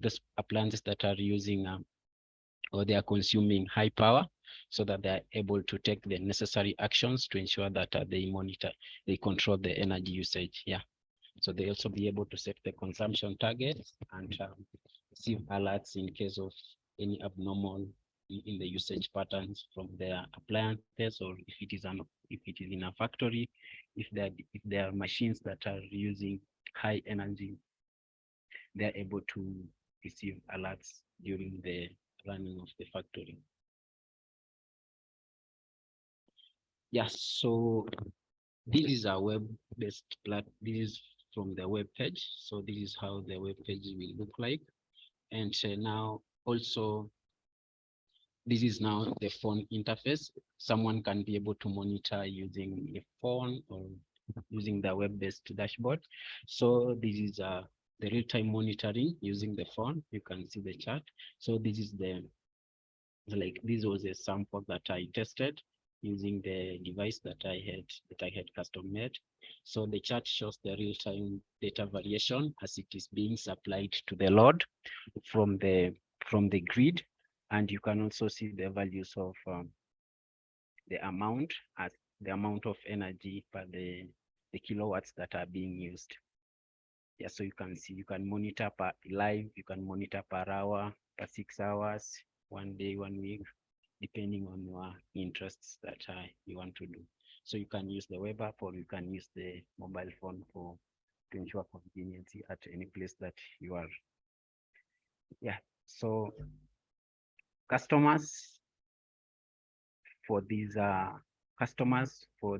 those appliances that are using or they are consuming high power, so that they are able to take the necessary actions to ensure that they control the energy usage. Yeah. So they also be able to set the consumption targets and receive alerts in case of any abnormal in the usage patterns from their appliances, or if it is in a factory, if there are machines that are using high energy, they are able to receive alerts during the running of the factory. Yeah, so this is a web-based platform. This is from the web page. So this is how the web page will look like. And now also, this is now the phone interface. Someone can be able to monitor using a phone or using the web-based dashboard. So this is the real-time monitoring using the phone. You can see the chart. So this is this was a sample that I tested using the device that I had custom made. So the chart shows the real-time data variation as it is being supplied to the load from the grid, and you can also see the values of the amount of energy per the kilowatts that are being used. Yeah, so you can monitor per live, you can monitor per hour, per 6 hours, 1 day, 1 week, depending on your interests that you want to do. So you can use the web app, or you can use the mobile phone to ensure convenience at any place that you are. Yeah, so customers for the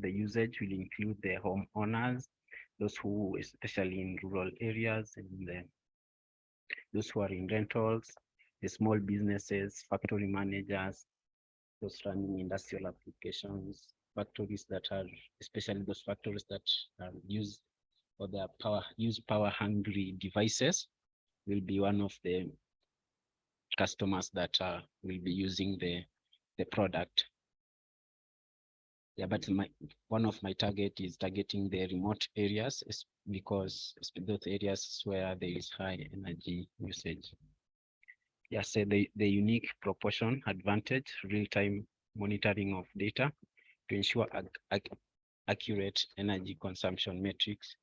usage will include the homeowners, those who, especially in rural areas, and those who are in rentals, the small businesses, factory managers, those running industrial applications, factories that are, especially those factories that use power hungry devices, will be one of the customers that will be using the product. Yeah, but one of my target is targeting the remote areas, because those areas where there is high energy usage. Yeah, so the unique proportion advantage, real-time monitoring of data to ensure accurate energy consumption metrics,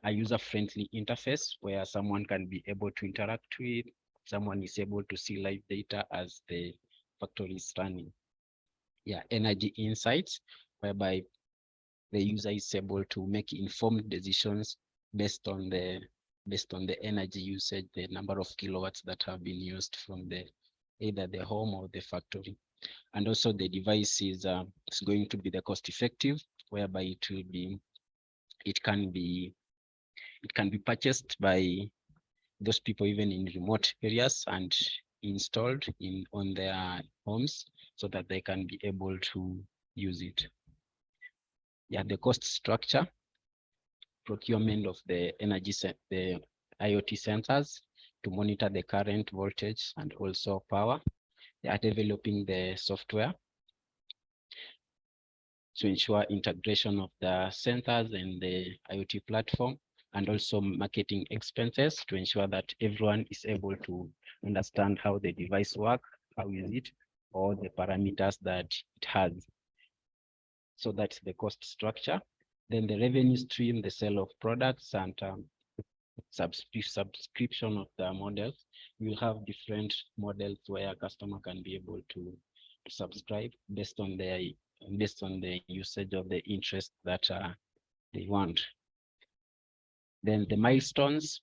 a user-friendly interface where someone can be able to interact with, someone is able to see live data as the factory is running. Yeah, energy insights, whereby the user is able to make informed decisions based on the energy usage, the number of kilowatts that have been used from either the home or the factory. And also the device is going to be the cost effective, whereby it can be purchased by those people even in remote areas and installed on their homes, so that they can be able to use it. Yeah, the cost structure, procurement of the the IoT sensors to monitor the current, voltage, and also power. They are developing the software to ensure integration of the sensors and the IoT platform, and also marketing expenses to ensure that everyone is able to understand how the device works, how is it, or the parameters that it has. So that's the cost structure. Then the revenue stream, the sale of products, and subscription of the models. We'll have different models where a customer can be able to subscribe based on the usage of the interest that they want. Then the milestones,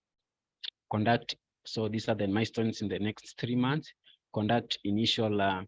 so these are the milestones in the next 3 months. Conduct initial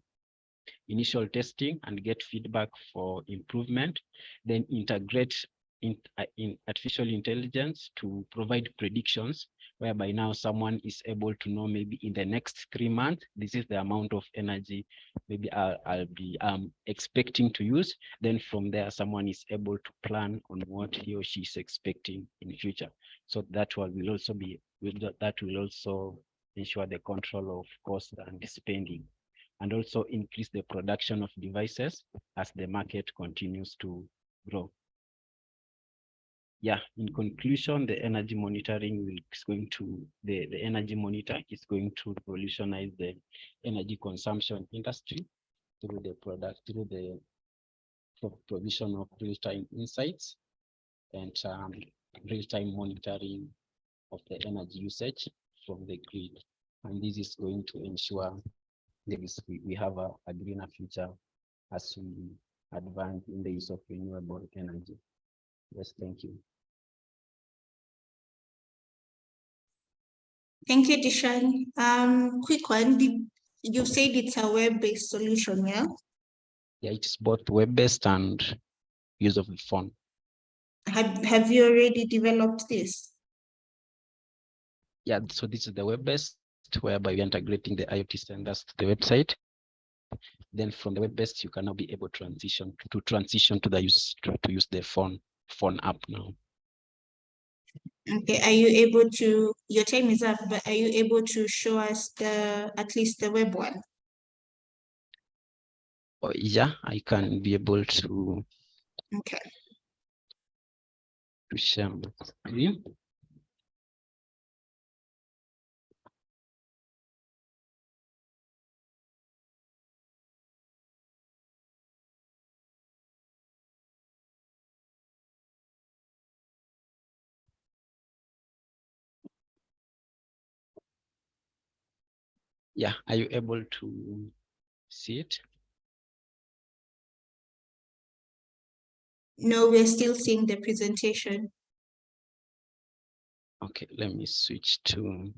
initial testing and get feedback for improvement, then integrate in artificial intelligence to provide predictions, whereby now someone is able to know maybe in the next 3 months, this is the amount of energy maybe I'll be expecting to use. Then from there, someone is able to plan on what he or she is expecting in the future. So that will also be, that will also ensure the control of cost and spending, and also increase the production of devices as the market continues to grow. Yeah, in conclusion, the energy monitoring the energy monitor is going to revolutionize the energy consumption industry through the provision of real-time insights and real-time monitoring of the energy usage from the grid. And this is going to ensure we have a greener future as we advance in the use of renewable energy. Yes, thank you. Thank you, Dishan. Quick one. You said it's a web-based solution, yeah? Yeah, it's both web-based and use of the phone. Have you already developed this? Yeah, so this is the web-based, whereby we're integrating the IoT standards to the website. Then from the web-based, you can now be able to transition to use the phone app now. Okay, are you able to, your time is up, but are you able to show us at least the web one? Oh, yeah, I can be able to Okay. share my screen. Yeah, are you able to see it? No, we're still seeing the presentation. Okay, let me switch to.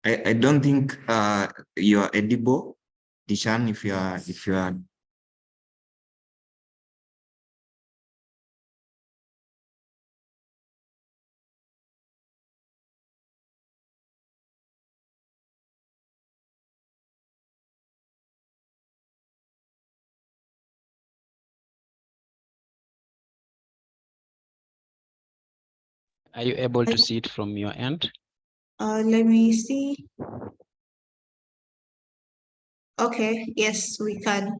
I don't think you are edible, Dishan, if you are. Are you able to see it from your end? Let me see. Okay, yes, we can.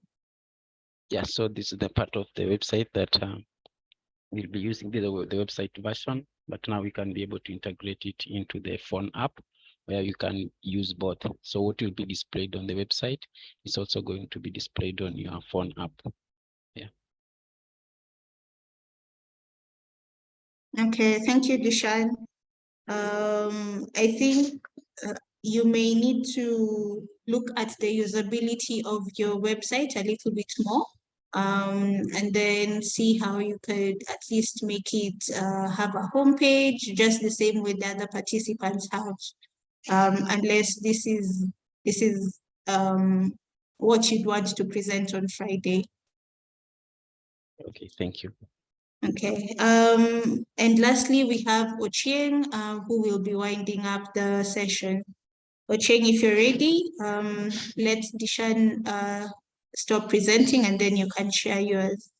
Yeah, so this is the part of the website that we'll be using the website version, but now we can be able to integrate it into the phone app where you can use both. So what will be displayed on the website is also going to be displayed on your phone app. Yeah. Okay, thank you, Dishan. I think you may need to look at the usability of your website a little bit more, and then see how you could at least make it have a homepage, just the same way the other participants have, unless this is what you'd want to present on Friday. Okay, thank you. Okay, and lastly, we have Ochieng, who will be winding up the session. Ochieng, if you're ready, let Dishan stop presenting and then you can share yours.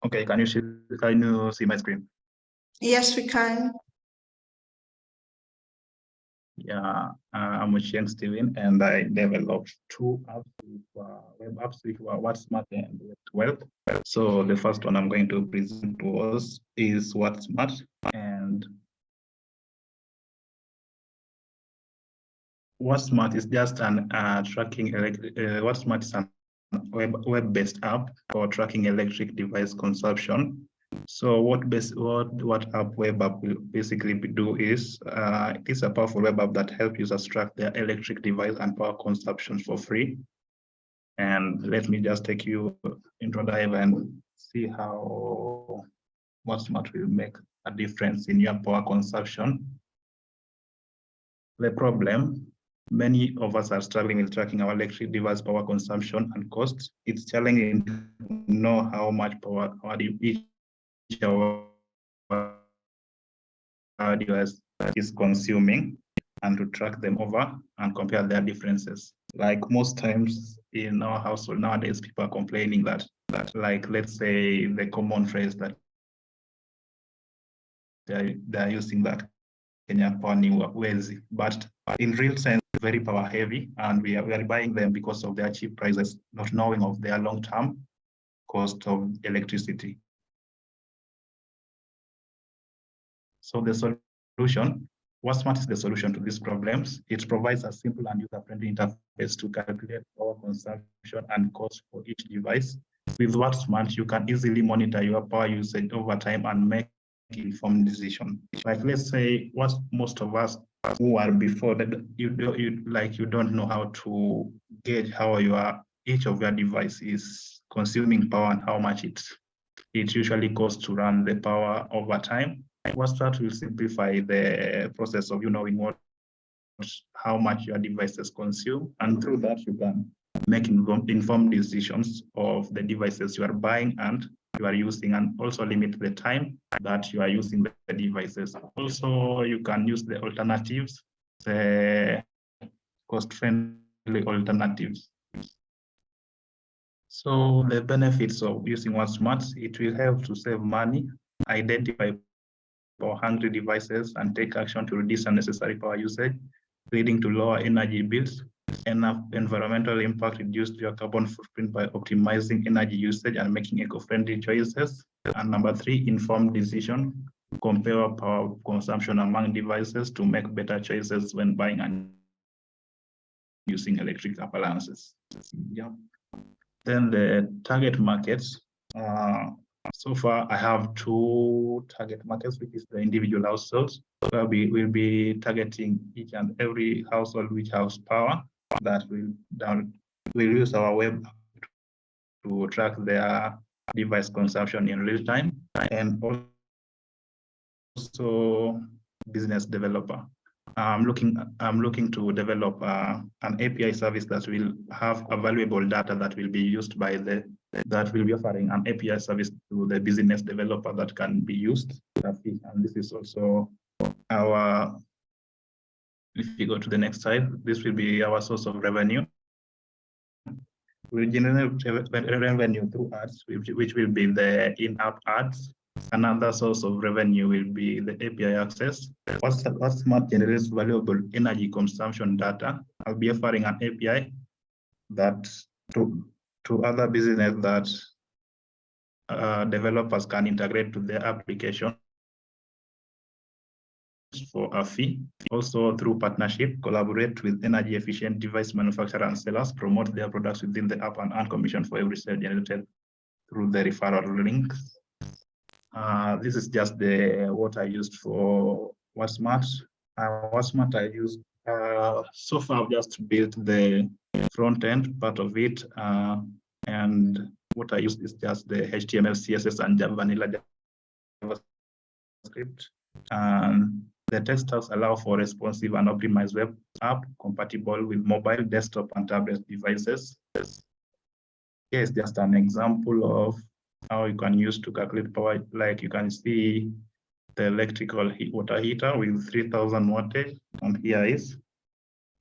Okay, can you see my screen? Yes, we can. Yeah, I'm Ochieng Steven, and I developed two apps, web apps, which were WhatSmart and Web12. So the first one I'm going to present is WhatSmart, and WhatSmart is just an tracking. WhatSmart is a web-based app for tracking electric device consumption. So what app web app will basically do is it is a powerful web app that helps users track their electric device and power consumption for free. And let me just take you into a dive and see how WhatSmart will make a difference in your power consumption. The problem, many of us are struggling with tracking our electric device power consumption and costs. It's challenging to know how much power each device is consuming and to track them over and compare their differences. Like most times in our household nowadays, people are complaining that like, let's say the common phrase that they're using that Kenya Power ni Y.E.S, but in real sense, very power heavy, and we are buying them because of their cheap prices, not knowing of their long-term cost of electricity. So the solution, WhatSmart is the solution to these problems. It provides a simple and user-friendly interface to calculate power consumption and cost for each device. With WhatSmart, you can easily monitor your power usage over time and make informed decisions. Like, let's say what most of us who are before that, you don't know how to gauge how each of your device is consuming power and how much it usually costs to run the power over time. WhatSmart will simplify the process of you knowing how much your devices consume, and through that you can make informed decisions of the devices you are buying and you are using, and also limit the time that you are using the devices. Also, you can use the alternatives, the cost-friendly alternatives. So the benefits of using WhatSmart, it will help to save money, identify power-hungry devices, and take action to reduce unnecessary power usage, leading to lower energy bills. Enough environmental impact, reduced your carbon footprint by optimizing energy usage and making eco-friendly choices. And number 3, informed decision. Compare power consumption among devices to make better choices when buying and using electric appliances. Yeah. Then the target markets. So far, I have 2 target markets, which is the individual households. So we'll be targeting each and every household which has power that will use our web to track their device consumption in real time, and also business developer. I'm looking to develop an API service that will have valuable data that will be used by that will be offering an API service to the business developer that can be used. And this is also our, if you go to the next slide, this will be our source of revenue. We'll generate revenue through ads, which will be the in-app ads. Another source of revenue will be the API access. WhatSmart generates valuable energy consumption data. I'll be offering an API that to other business that developers can integrate to their application for a fee. Also, through partnership, collaborate with energy efficient device manufacturers and sellers, promote their products within the app, and earn commission for every sale generated through the referral links. This is just what I used for WhatSmart. WhatSmart I used, so far I've just built the front end part of it, and what I used is just the HTML, CSS, and vanilla JavaScript. And the test stacks allow for responsive and optimized web app compatible with mobile, desktop, and tablet devices. Here's just an example of how you can use to calculate power. Like you can see the electrical water heater with 3000 wattage, and here is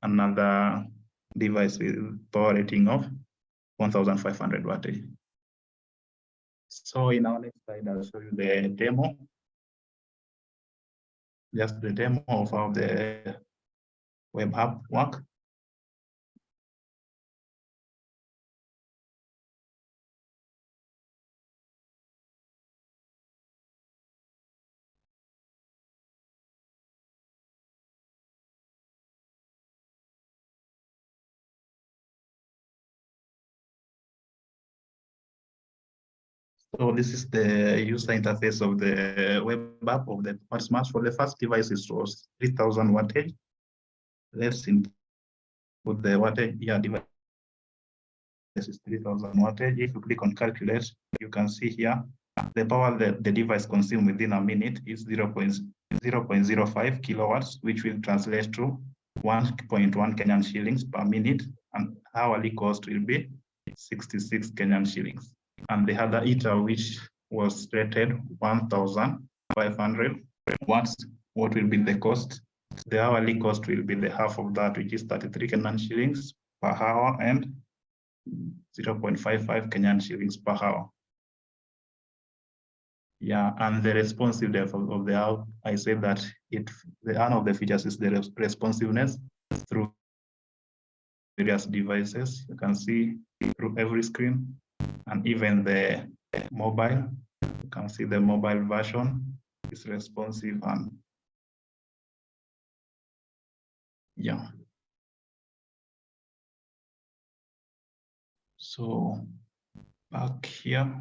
another device with power rating of 1500 wattage. So in our next slide, I'll show you the demo. Just the demo of how the web app work. So this is the user interface of the web app of the smart. For the first device, it was 3000 wattage. Let's input the wattage. Yeah, device is 3000 wattage. If you click on calculate, you can see here the power that the device consumes within a minute is 0.05 kilowatts, which will translate to 1.1 Kenyan shillings per minute, and hourly cost will be 66 Kenyan shillings. And the other heater, which was rated 1,500 watts, what will be the cost? The hourly cost will be the half of that, which is 33 Kenyan shillings per hour and 0.55 Kenyan shillings per hour. Yeah, and the responsiveness of the app, I say that one of the features is the responsiveness through various devices. You can see through every screen, and even the mobile. You can see the mobile version is responsive, and yeah. So back here.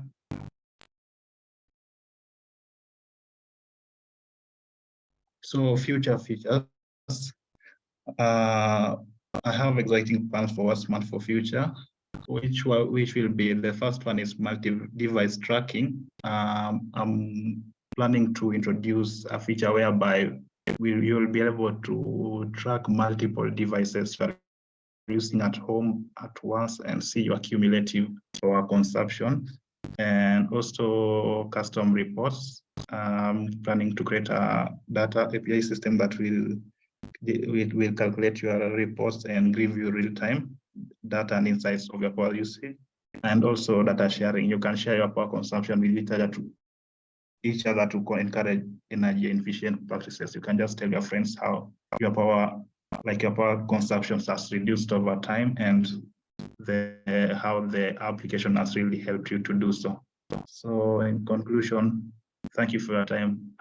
So future features. I have exciting plans for Y.E.S for future, which will be, the first one is multi-device tracking. I'm planning to introduce a feature whereby you'll be able to track multiple devices you're using at home at once and see your cumulative power consumption, and also custom reports. I'm planning to create a data API system that will calculate your reports and give you real-time data and insights of your power usage, and also data sharing. You can share your power consumption with each other to encourage energy efficient practices. You can just tell your friends how your power consumption has reduced over time, and how the application has really helped you to do so. So in conclusion, thank you for your time,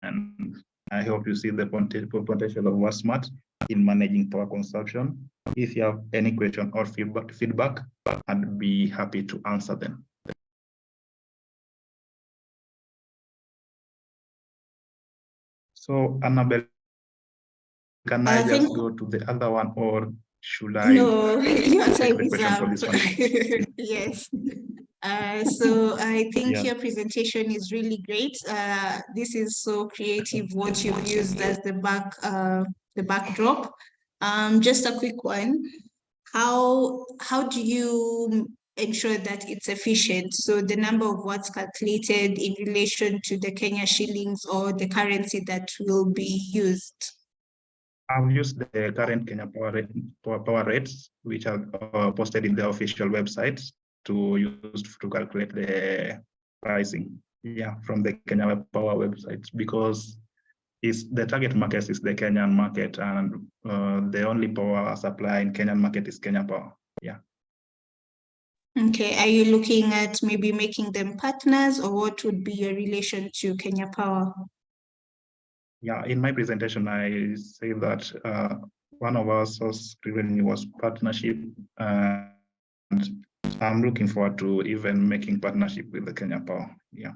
and I hope you see the potential of Y.E.S in managing power consumption. If you have any question or feedback, I'd be happy to answer them. So Annabelle, can I just go to the other one, or should I? No, your take time the is question up. for this one? Yes. So I think Yeah. your presentation is really great. This is so creative what you've used as the backdrop. Just a quick one. How do you ensure that it's efficient? So the number of watts calculated in relation to the Kenya shillings or the currency that will be used? I've used the current Kenya power rates, which are posted in the official website to use to calculate the pricing. Yeah, from the Kenya power website, because the target market is the Kenyan market, and the only power supply in Kenyan market is Kenya Power. Yeah. Okay, are you looking at maybe making them partners, or what would be your relation to Kenya Power? Yeah, in my presentation, I say that one of our source revenue was partnership, and I'm looking forward to even making partnership with the Kenya Power. Yeah.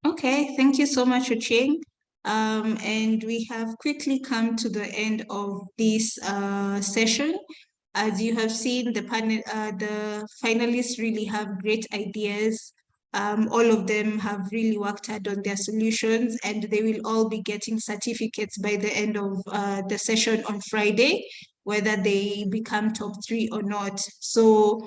Okay, thank you so much, Ochieng. And we have quickly come to the end of this session. As you have seen, the finalists really have great ideas. All of them have really worked hard on their solutions, and they will all be getting certificates by the end of the session on Friday, whether they become top 3 or not. So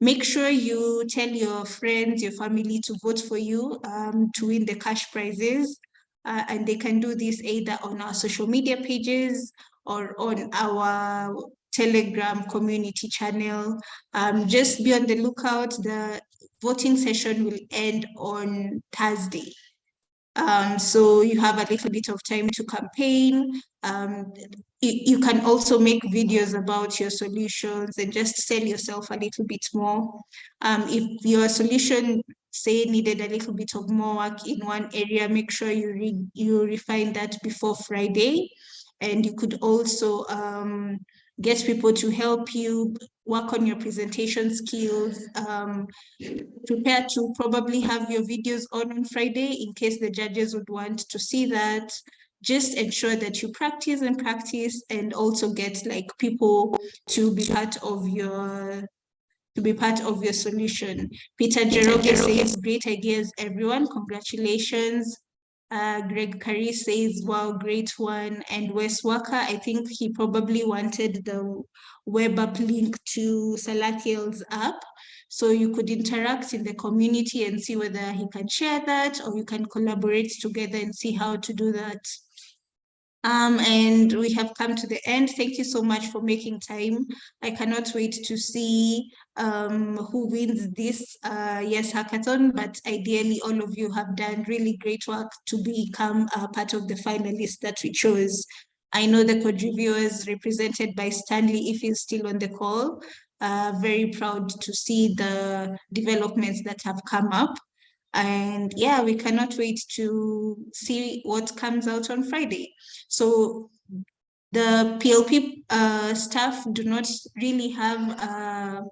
make sure you tell your friends, your family to vote for you to win the cash prizes. And they can do this either on our social media pages or on our Telegram community channel. Just be on the lookout. The voting session will end on Thursday. So you have a little bit of time to campaign. You can also make videos about your solutions and just sell yourself a little bit more. If your solution, say, needed a little bit of more work in one area, make sure you refine that before Friday. And you could also get people to help you work on your presentation skills. Prepare to probably have your videos on Friday in case the judges would want to see that. Just ensure that you practice and also get like people to be part of your solution. Peter Jeroge says, great ideas, everyone. Congratulations. Greg Curry says, wow, great one. And Wes Walker, I think he probably wanted the web app link to Salathiel's app. So you could interact in the community and see whether he can share that, or you can collaborate together and see how to do that. And we have come to the end. Thank you so much for making time. I cannot wait to see who wins this Y.E.S Hackathon, but ideally all of you have done really great work to become part of the finalists that we chose. I know the code reviewers represented by Stanley, if he's still on the call, very proud to see the developments that have come up. And yeah, we cannot wait to see what comes out on Friday. So the PLP staff do not really have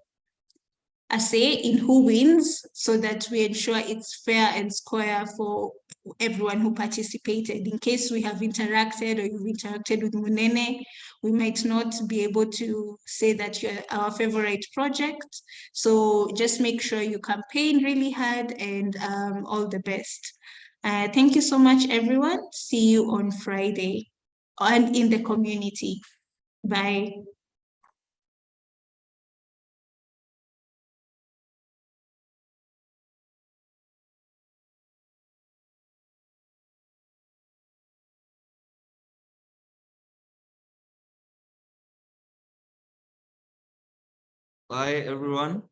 a say in who wins, so that we ensure it's fair and square for everyone who participated. In case we have interacted or you've interacted with Munene, we might not be able to say that you're our favorite project. So just make sure you campaign really hard, and all the best. Thank you so much, everyone. See you on Friday and in the community. Bye. Bye, everyone.